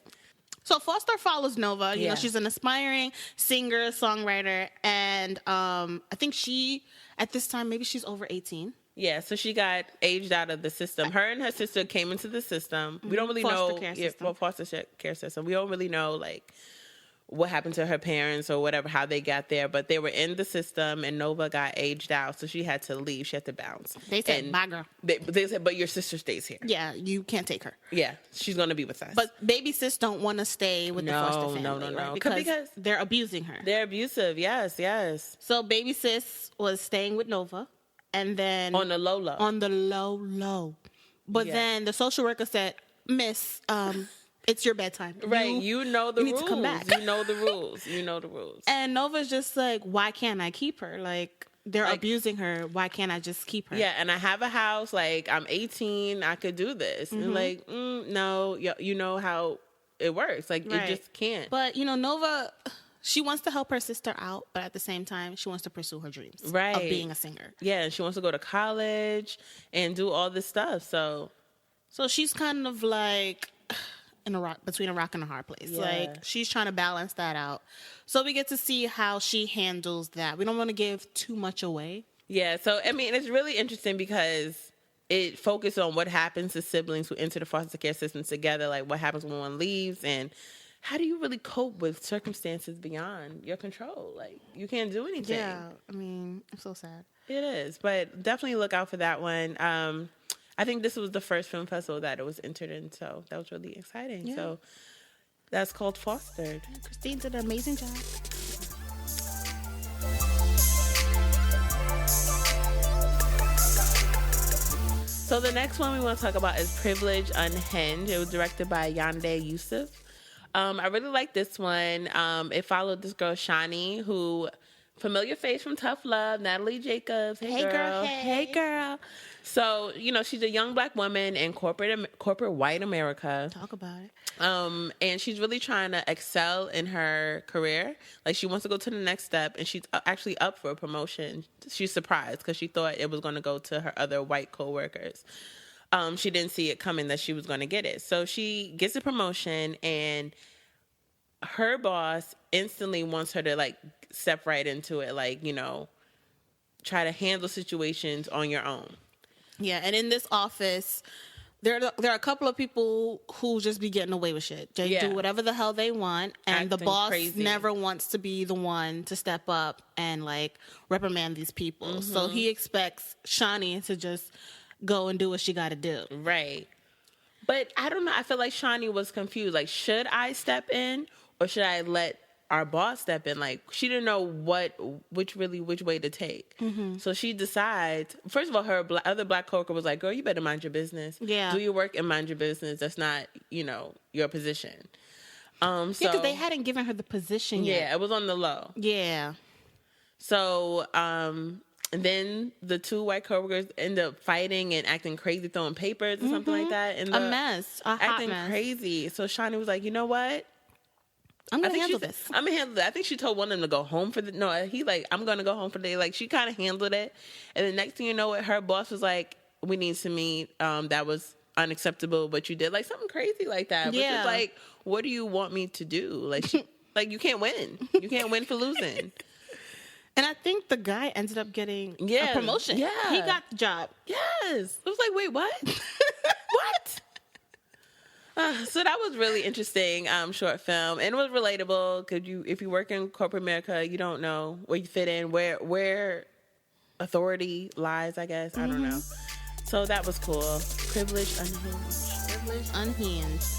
So Foster follows Nova. You Yeah. know, she's an aspiring singer, songwriter, and I think she, at this time, maybe she's over 18. Yeah, so she got aged out of the system. Her and her sister came into the system. We don't really know. Foster care system. We don't really know, like, what happened to her parents or whatever, how they got there. But they were in the system, and Nova got aged out, so she had to leave. She had to bounce. They said, bye, girl. They said, but your sister stays here. Yeah, you can't take her. Yeah, she's going to be with us. But baby sis don't want to stay with the foster family. No. Right? Because they're abusing her. They're abusive, yes. So baby sis was staying with Nova. And then on the low. But then the social worker said, Miss, it's your bedtime. Right. You know the rules. Need to come back. You know the rules. And Nova's just like, why can't I keep her? Like, they're abusing her. Why can't I just keep her? Yeah, and I have a house. Like, I'm 18. I could do this. And like, no, you know how it works. Like, it just can't. But, you know, Nova, she wants to help her sister out, but at the same time, she wants to pursue her dreams of being a singer. Yeah, and she wants to go to college and do all this stuff. So she's kind of like between a rock and a hard place. Yeah. Like, she's trying to balance that out. So we get to see how she handles that. We don't want to give too much away. Yeah, so, I mean, it's really interesting because it focuses on what happens to siblings who enter the foster care system together, like what happens when one leaves, and how do you really cope with circumstances beyond your control? Like, you can't do anything. Yeah, I mean, I'm so sad. It is, but definitely look out for that one. I think this was the first film festival that it was entered in, so that was really exciting. Yeah. So that's called Fostered. Christine did an amazing job. So the next one we want to talk about is Privilege Unhinged. It was directed by Yoosuf. I really like this one. It followed this girl, Shani, who, familiar face from Tough Love, Natalie Jacobs. Hey girl. Hey girl. So, you know, she's a young black woman in corporate white America. Talk about it. And she's really trying to excel in her career. Like, she wants to go to the next step, and she's actually up for a promotion. She's surprised because she thought it was going to go to her other white coworkers. She didn't see it coming that she was going to get it. So she gets a promotion, and her boss instantly wants her to, like, step right into it. Like, you know, try to handle situations on your own. Yeah, and in this office, there are a couple of people who just be getting away with shit. They do whatever the hell they want, and the boss never wants to be the one to step up and, like, reprimand these people. So he expects Shani to just go and do what she got to do. Right. But I don't know. I feel like Shani was confused. Like, should I step in or should I let our boss step in? Like, she didn't know which way to take. So she decides, first of all, her other black coworker was like, girl, you better mind your business. Yeah. Do your work and mind your business. That's not, you know, your position. Because they hadn't given her the position yet. Yeah, it was on the low. Yeah. So, and then the two white coworkers end up fighting and acting crazy, throwing papers or something like that. And a mess. A hot acting mess. crazy. So Shani was like, you know what? I'm going to handle this. I'm going to handle it. I think she told one of them to go home for the... No, he like, I'm going to go home for the day. Like, she kind of handled it. And the next thing you know, her boss was like, we need to meet. That was unacceptable, what you did. Like, something crazy like that. Yeah. Which is like, what do you want me to do? Like, like, you can't win. You can't win for losing. And I think the guy ended up getting a promotion. Yeah. He got the job. Yes. I was like, wait, what? What? So that was really interesting short film, and it was relatable because if you work in corporate America, you don't know where you fit in, where authority lies, I guess. I don't know. So that was cool. Privilege Unhinged. Privilege Unhinged.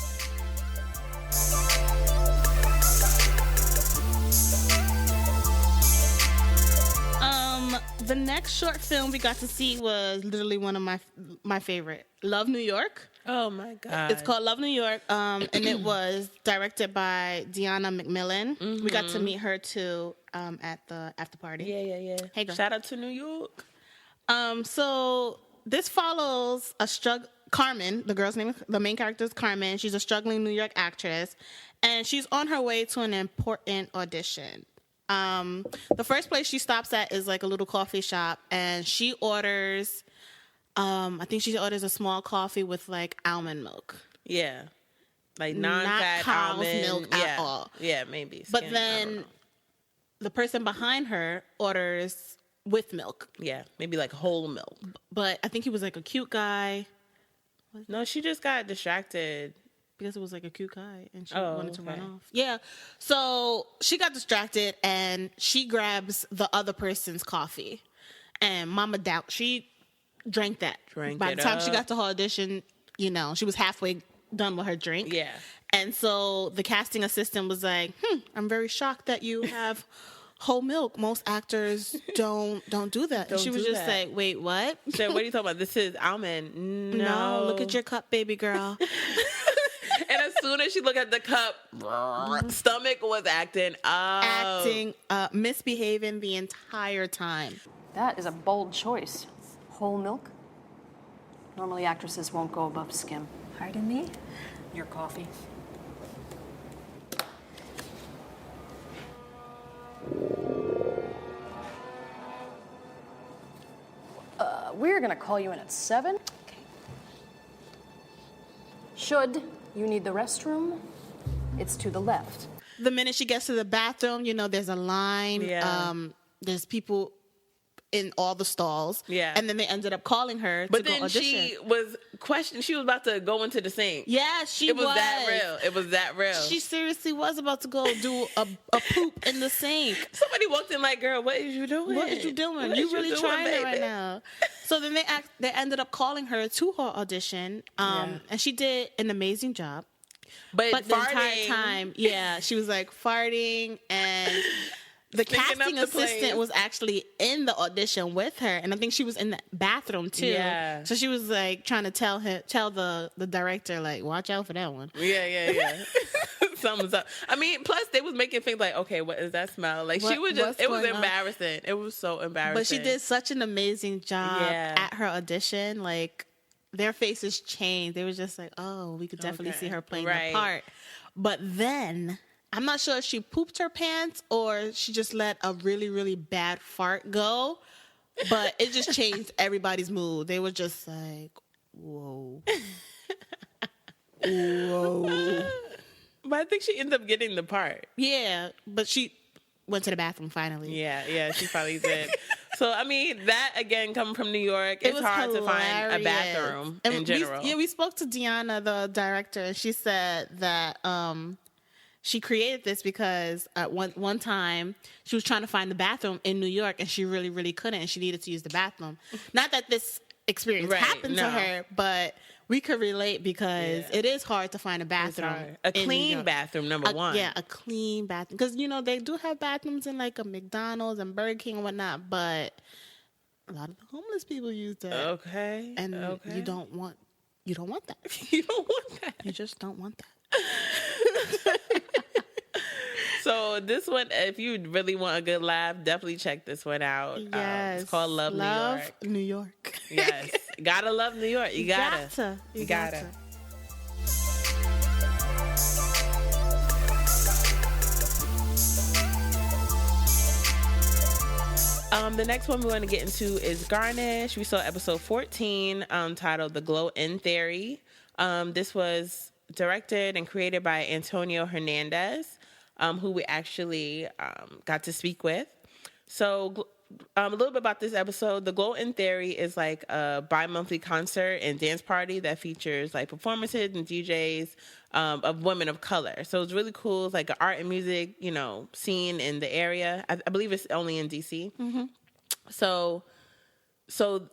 The next short film we got to see was literally one of my favorite, Love New York. Oh my God. It's called Love New York, and it was directed by Deanna McMillan. We got to meet her too at the after party. Yeah. Hey girl. Shout out to New York. So this follows Carmen, the main character is Carmen. She's a struggling New York actress, and she's on her way to an important audition. The first place she stops at is like a little coffee shop, and she orders, I think she orders a small coffee with like almond milk. Yeah. Like non-fat not cow's almond milk at all. Yeah, maybe. But Skim, then the person behind her orders with milk. Yeah, maybe like whole milk. But I think he was like a cute guy. No, she just got distracted. Because it was like a cute guy and she wanted to run off. Yeah. So she got distracted and she grabs the other person's coffee. And Mama Doubt, she drank that. By the time she got to her audition, you know, she was halfway done with her drink. Yeah. And so the casting assistant was like, I'm very shocked that you have whole milk. Most actors don't do that. And she was just like, wait, what? So what are you talking about? This is almond. No, look at your cup, baby girl. And as soon as she looked at the cup, stomach was acting up. Misbehaving the entire time. That is a bold choice. Whole milk? Normally actresses won't go above skim. Pardon me? Your coffee. We're gonna call you in at 7. Okay. Should you need the restroom, it's to the left. The minute she gets to the bathroom, you know, there's a line. Yeah. There's people in all the stalls. Yeah. And then they ended up calling her But to go then audition. she was questioning. She was about to go into the sink. Yeah, she It was that real. It was that real. She seriously was about to go do a poop in the sink. Somebody walked in like, girl, what is you doing? What is you doing? What You is really doing, trying it baby? right now. So then they ended up calling her to her audition. And she did an amazing job. But the entire farting. time, she was like farting, and the Stinking casting up the place. assistant was actually in the audition with her, and I think she was in the bathroom too. Yeah. So she was like trying to tell the director, like, watch out for that one. Yeah. Something's up. I mean, plus they was making things like, okay, what is that smell? Like she was just, it was embarrassing. It was so embarrassing. But she did such an amazing job Yeah. at her audition. Like, their faces changed. They were just like, oh, we could definitely see her playing the part. But then, I'm not sure if she pooped her pants or she just let a really, really bad fart go. But it just changed everybody's mood. They were just like, whoa. Whoa. But I think she ended up getting the part. Yeah, but she went to the bathroom finally. Yeah, she probably did. So, I mean, that, again, coming from New York, it's was hard to find a hilarious. bathroom And in general. we spoke to Deanna, the director, and she said that she created this because at one time she was trying to find the bathroom in New York, and she really, really couldn't, and she needed to use the bathroom. Not that this experience happened to her, but we could relate because it is hard to find a bathroom. A in New clean York. bathroom, number one. Yeah, a clean bathroom. Because, you know, they do have bathrooms in like a McDonald's and Burger King and whatnot, but a lot of the homeless people use that. Okay. And you don't want that. You don't want that. You just don't want that. So this one, if you really want a good laugh, definitely check this one out. Yes. It's called Love New York. Yes. Gotta love New York. You gotta. You gotta. The next one we want to get into is Garnish. We saw episode 14 titled The Glow In Theory. This was directed and created by Antonio Hernandez, who we actually got to speak with. So a little bit about this episode. The Glow In Theory is like a bi-monthly concert and dance party that features like performances and DJs of women of color. So it's really cool. It's like an art and music, scene in the area. I believe it's only in DC. Mm-hmm. So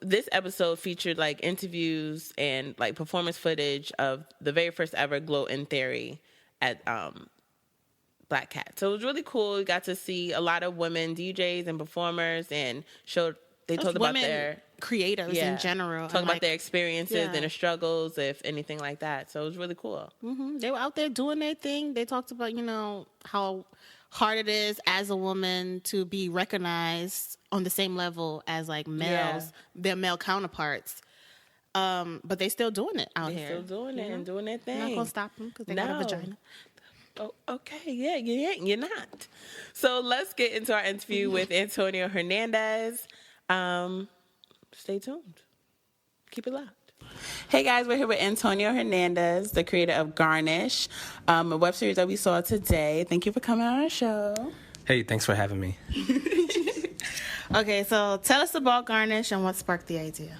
this episode featured like interviews and like performance footage of the very first ever Glow In Theory at Black Cat. So it was really cool. We got to see a lot of women DJs and performers, and they talked about their creators in general. Talk about their experiences and their struggles, if anything like that. So it was really cool. Mm-hmm. They were out there doing their thing. They talked about, how hard it is as a woman to be recognized on the same level as like males, their male counterparts. But they still doing it out here. Still doing it and doing their thing. Not gonna stop them because they got a vagina. Oh, okay, yeah, you're not. So let's get into our interview with Antonio Hernandez. Stay tuned. Keep it locked. Hey guys, we're here with Antonio Hernandez, the creator of Garnish, a web series that we saw today. Thank you for coming on our show. Hey, thanks for having me. Okay, so tell us about Garnish and what sparked the idea.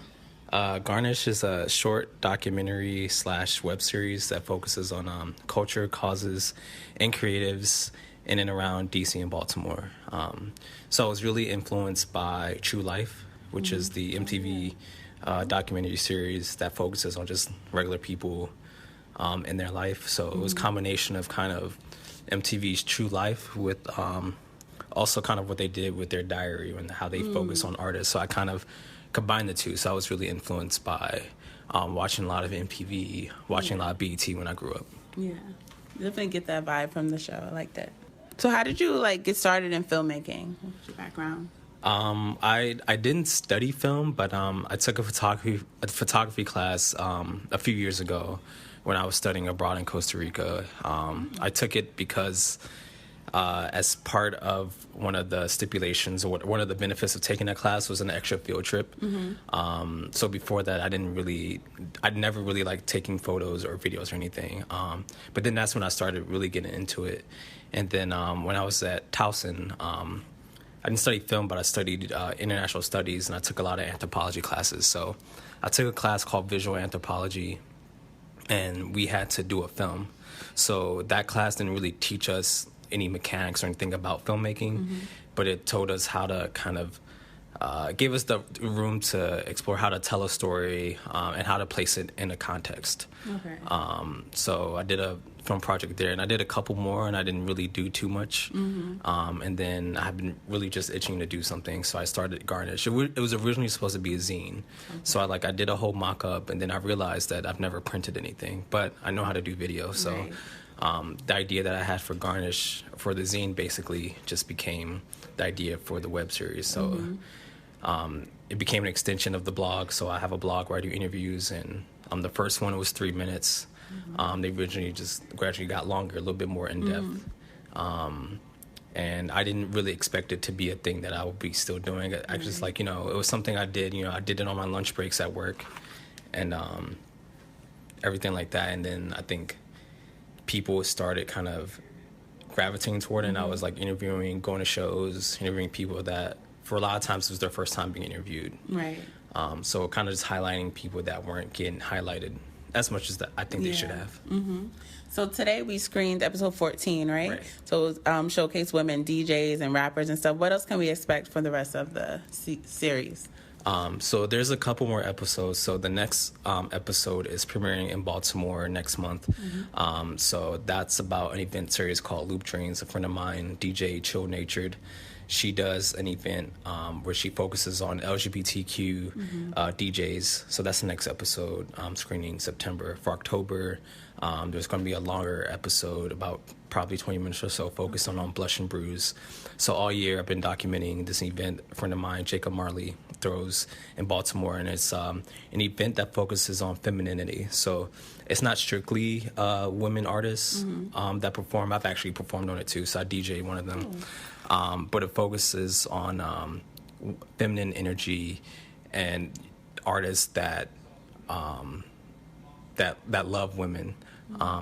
Garnish is a short documentary / web series that focuses on culture, causes, and creatives in and around DC and Baltimore. So I was really influenced by True Life, which is the MTV documentary series that focuses on just regular people in their life. So it was a combination of kind of MTV's True Life with also kind of what they did with their diary and how they focus on artists. So I kind of combined the two. So I was really influenced by watching a lot of MTV, watching a lot of BET when I grew up. Yeah, definitely get that vibe from the show. I like that. So how did you get started in filmmaking? What's your background? I didn't study film, but I took a photography class a few years ago when I was studying abroad in Costa Rica. I took it because as part of one of the stipulations or one of the benefits of taking that class was an extra field trip. So before that, I'd never really liked taking photos or videos or anything. But then that's when I started really getting into it. And then when I was at Towson, I didn't study film, but I studied international studies, and I took a lot of anthropology classes. So I took a class called Visual Anthropology, and we had to do a film. So that class didn't really teach us any mechanics or anything about filmmaking, but it told us how to kind of gave us the room to explore how to tell a story and how to place it in a context. Okay. So I did a film project there, and I did a couple more, and I didn't really do too much. And then I've been really just itching to do something, so I started Garnish. It was originally supposed to be a zine. Okay. So I did a whole mock-up, and then I realized that I've never printed anything, but I know how to do video, so... Right. The idea that I had for Garnish for the zine basically just became the idea for the web series. So it became an extension of the blog. So I have a blog where I do interviews, and the first one was 3 minutes. They originally just gradually got longer, a little bit more in depth. And I didn't really expect it to be a thing that I would be still doing. I just it was something I did. I did it on my lunch breaks at work, and everything like that. And then I think people started kind of gravitating toward it, and I was interviewing, going to shows, interviewing people that for a lot of times it was their first time being interviewed. Right. So kind of just highlighting people that weren't getting highlighted as much as I think they should have. So today we screened episode 14, right? So showcase women DJs and rappers and stuff. What else can we expect for the rest of the series? So there's a couple more episodes. So the next episode is premiering in Baltimore next month. So that's about an event series called Loop Trains. A friend of mine, DJ Chill Natured, she does an event where she focuses on LGBTQ DJs. So that's the next episode, screening September. For October, there's going to be a longer episode, about probably 20 minutes or so, focused on Blush and Bruise. So all year I've been documenting this event a friend of mine, Jacob Marley, throws in Baltimore, and it's an event that focuses on femininity. So it's not strictly women artists that perform. I've actually performed on it too, so I DJ one of them. But it focuses on feminine energy and artists that that love women.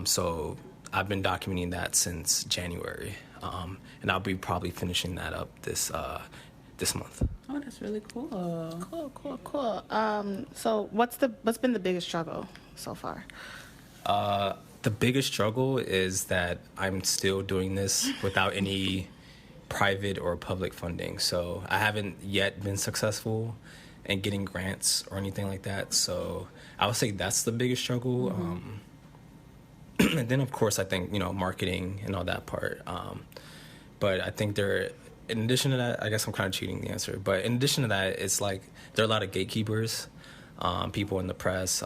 So I've been documenting that since January, and I'll be probably finishing that up this month. Oh, that's really cool. Cool. So what's been the biggest struggle so far? The biggest struggle is that I'm still doing this without any private or public funding. So I haven't yet been successful in getting grants or anything like that. So I would say that's the biggest struggle. And then, of course, I think, marketing and all that part. But I think in addition to that, I guess I'm kind of cheating the answer. But in addition to that, it's there are a lot of gatekeepers, people in the press.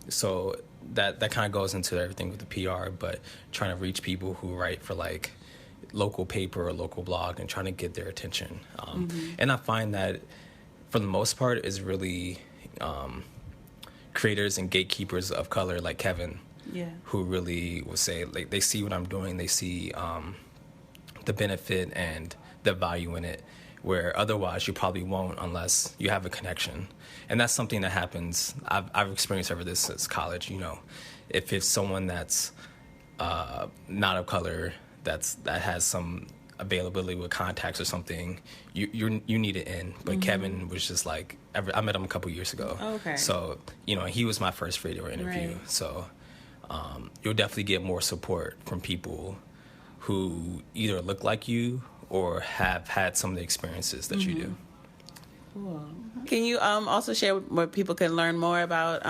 So that kind of goes into everything with the PR, but trying to reach people who write for local paper or local blog and trying to get their attention. And I find that for the most part is really creators and gatekeepers of color like Kevin. who really will say, like, they see what I'm doing, they see the benefit and the value in it, where otherwise you probably won't unless you have a connection. And that's something that happens. I've experienced over this since college. You know, if it's someone that's not of color, that has some availability with contacts or something, you need it in. But Kevin was just like, I met him a couple years ago. Okay. So, you know, he was my first radio interview. Right. So you'll definitely get more support from people who either look like you or have had some of the experiences that you do. Cool. Can you also share where people can learn more about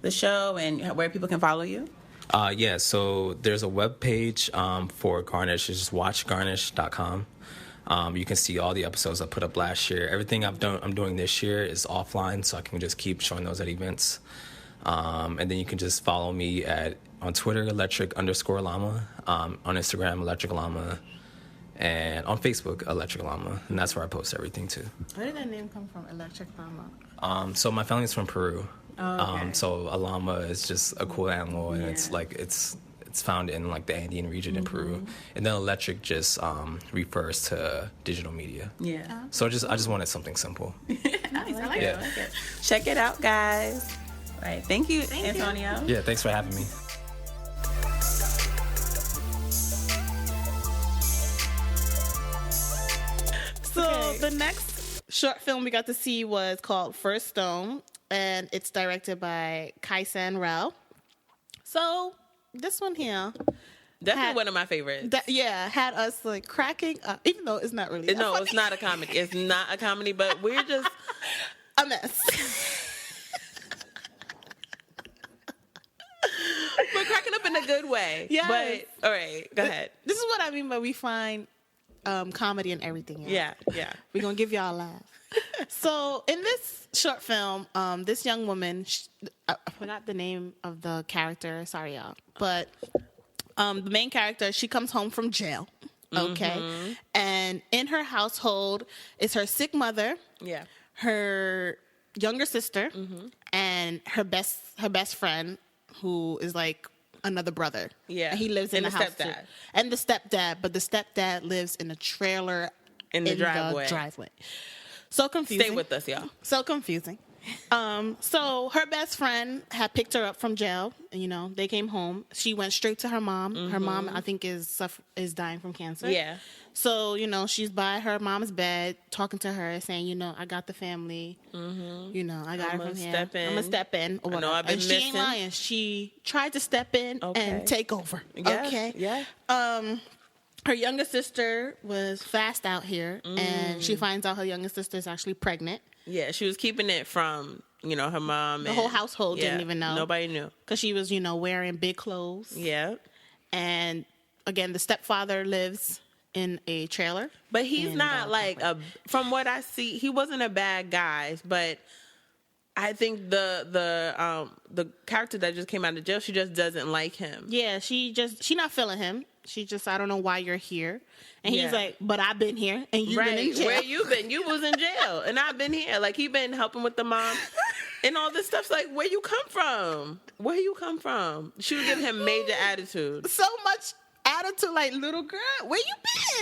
the show and where people can follow you? Yeah, so there's a web page for Garnish. It's just watchgarnish.com. You can see all the episodes I put up last year. Everything I'm doing this year is offline, so I can just keep showing those at events. And then you can just follow me on Twitter, electric_llama, on Instagram, electric llama, and on Facebook, electric llama. And that's where I post everything too. Where did that name come from, electric llama? So my family's from Peru. Oh, okay. So a llama is just a cool animal, and it's like it's found in like the Andean region in Peru. And then electric just refers to digital media. Yeah. So I just wanted something simple. Nice, I like it. Check it out, guys. All right, thank you, Antonio. Yeah, thanks for having me. So the next short film we got to see was called First Stone, and it's directed by Kai-san Rao. So this one here, definitely one of my favorites. Had us like cracking up, even though it's not really. No, it's not a comedy. It's not a comedy, but we're just a mess. We're cracking up in a good way. Yeah. But all right, go ahead. This is what I mean by we find comedy in everything. Yeah. We're gonna give y'all a laugh. So in this short film, this young woman, I forgot the name of the character. Sorry, y'all. But the main character, she comes home from jail. Okay. And in her household is her sick mother. Yeah. Her younger sister and her best friend, who is like another brother. Yeah. And he lives in and the house too. And the stepdad, but the stepdad lives in a trailer in the driveway. So confusing. Stay with us, y'all. So confusing. So her best friend had picked her up from jail. You know, they came home. She went straight to her mom. Her mom, I think, is dying from cancer. Yeah. So, you know, she's by her mom's bed talking to her, saying, you know, I got the family. You know, I got her from here. I'm going to step in. I know I've been missing. She ain't lying. She tried to step in and take over. Yeah. Okay? Yeah. Her younger sister was fast out here, and she finds out her younger sister is actually pregnant. Yeah, she was keeping it from, you know, her mom. The whole household didn't even know. Nobody knew. Because she was, you know, wearing big clothes. Yeah. And, again, the stepfather lives in a trailer. But he's not like from what I see, he wasn't a bad guy, but I think the character that just came out of jail, she just doesn't like him. Yeah, she not feeling him. She just, I don't know why you're here. And he's like, but I've been here and you've been in jail. Where you been? You was in jail and I've been here. Like, he been helping with the mom and all this stuff's like, where you come from? Where you come from? She was giving him major attitude. So much attitude, like, little girl, where you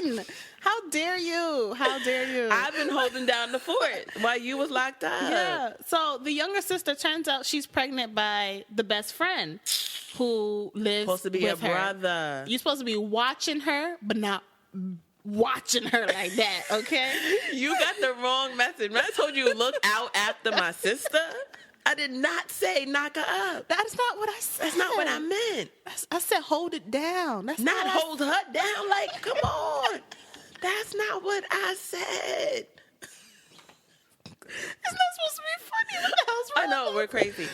been? How dare you? How dare you? I've been holding down the fort while you was locked up. Yeah. So the younger sister, turns out she's pregnant by the best friend who lives supposed to be with a her. brother. You're supposed to be watching her, but not watching her like that, okay? You got the wrong message. When I told you look out after my sister, I did not say knock her up. That's not what I said. That's not what I meant. I said hold it down. That's not hold her down. Like, come on. That's not what I said. It's not supposed to be funny. What the hell's wrong? I know, we're crazy.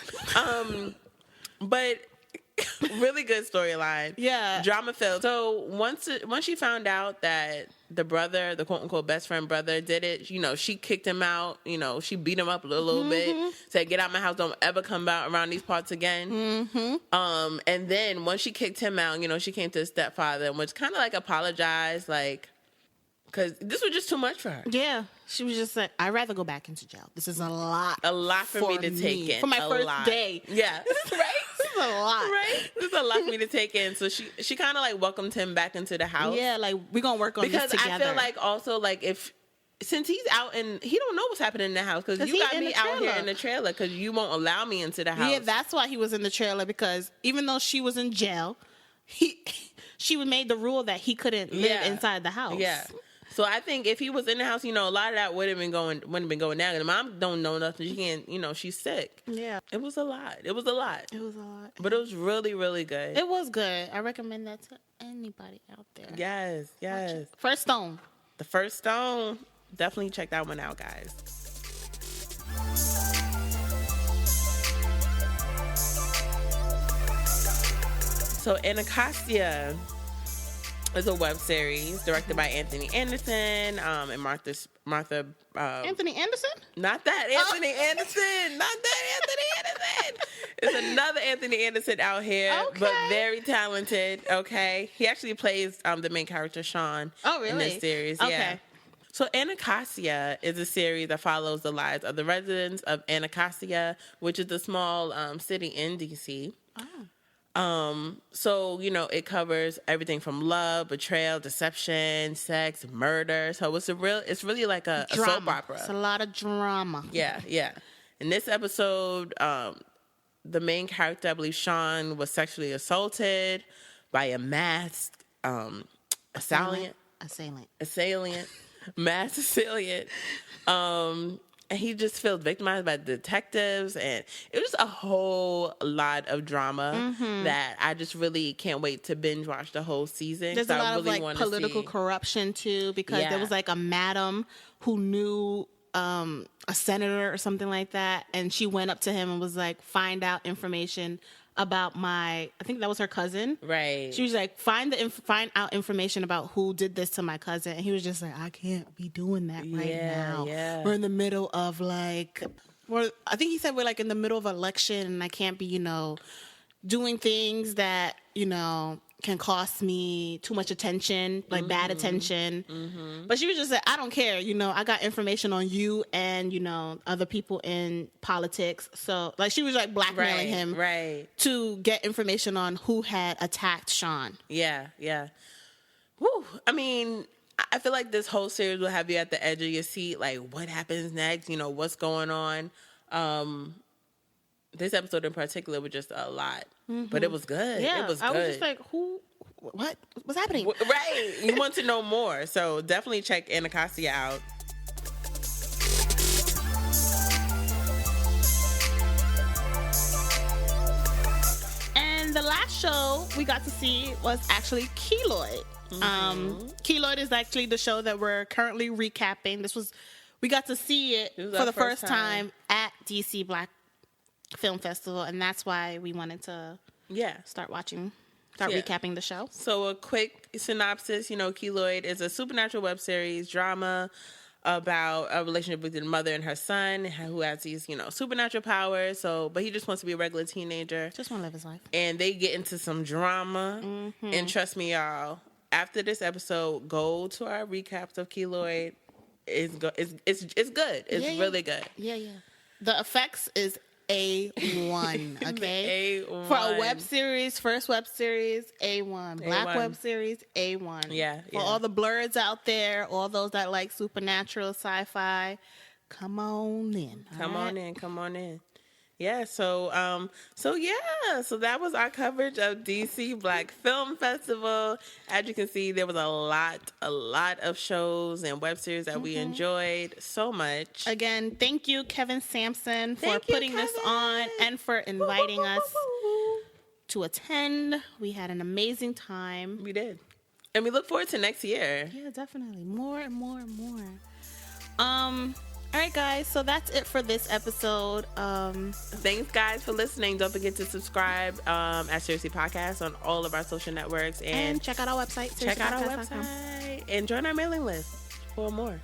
But really good storyline. Yeah. Drama filled. So once she found out that the brother, the quote unquote best friend brother, did it, you know, she kicked him out. You know, she beat him up a little bit. Said, get out my house. Don't ever come out around these parts again. And then once she kicked him out, you know, she came to the stepfather and was kind of like apologized, like, because this was just too much for her. Yeah. She was just like, I'd rather go back into jail. This is a lot. A lot for me to take in. For my first day. Yeah. Right? is a lot. Right? This is a lot for me to take in. So she kind of like welcomed him back into the house. Yeah, like we're gonna work on this together. Because I feel like also like since he's out and he don't know what's happening in the house because you got me out here in the trailer because you won't allow me into the house. Yeah, that's why he was in the trailer, because even though she was in jail, she made the rule that he couldn't live inside the house. Yeah. So I think if he was in the house, a lot of that wouldn't have been going down. And mom don't know nothing. She can't, she's sick. Yeah. It was a lot. But it was really, really good. It was good. I recommend that to anybody out there. Yes. First Stone. The First Stone. Definitely check that one out, guys. So Anacostia is a web series directed by Anthony Anderson and Martha. Anthony Anderson? Not that Anthony Anderson. Not that Anthony Anderson. It's another Anthony Anderson out here, but very talented. Okay, he actually plays the main character Sean. Oh, really? In this series, yeah. So Anacostia is a series that follows the lives of the residents of Anacostia, which is a small city in DC. So, it covers everything from love, betrayal, deception, sex, murder. So it's really like a soap opera. It's a lot of drama. Yeah. In this episode, the main character, I believe Sean, was sexually assaulted by a masked assailant. Mass assailant. And he just feels victimized by detectives, and it was a whole lot of drama that I just really can't wait to binge watch the whole season. There's a lot of like political corruption too, because there was like a madam who knew a senator or something like that, and she went up to him and was like, find out information about I think that was her cousin. Right. She was like, find out information about who did this to my cousin. And he was just like, I can't be doing that right now. Yeah. We're in the middle of I think he said we're like in the middle of an election and I can't be, doing things that, can cost me too much attention, like bad attention. But she was just like, I don't care. I got information on you and, other people in politics. So like she was like blackmailing him to get information on who had attacked Sean. Yeah. Woo. I mean, I feel like this whole series will have you at the edge of your seat. Like, what happens next? What's going on? This episode in particular was just a lot. But it was good. Yeah, it was good. I was just like, what's happening? Right. You want to know more. So definitely check Anacostia out. And the last show we got to see was actually Keloid. Keloid is actually the show that we're currently recapping. We got to see it for the first time at DC Black Film Festival, and that's why we wanted to start recapping the show. So a quick synopsis, Keloid is a supernatural web series drama about a relationship between a mother and her son who has these, supernatural powers. But he just wants to be a regular teenager. Just want to live his life. And they get into some drama. And trust me, y'all, after this episode, go to our recaps of Keloid. It's good. It's really good. Yeah. The effects is A1, okay? A1. For a web series, first web series, A1. Black web series, A1. Yeah. For all the blurs out there, all those that like supernatural, sci-fi, come on in. Come on in. Yeah, so that was our coverage of DC Black Film Festival. As you can see, there was a lot of shows and web series that we enjoyed so much. Again, thank you, Kevin Sampson, for putting this on and for inviting us to attend. We had an amazing time. We did. And we look forward to next year. Yeah, definitely. More and more and more. All right, guys, so that's it for this episode. Thanks, guys, for listening. Don't forget to subscribe at Seriously Podcast on all of our social networks. And check out our website. Check out our website. And join our mailing list for more.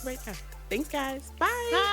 Right now. Thanks, guys. Bye.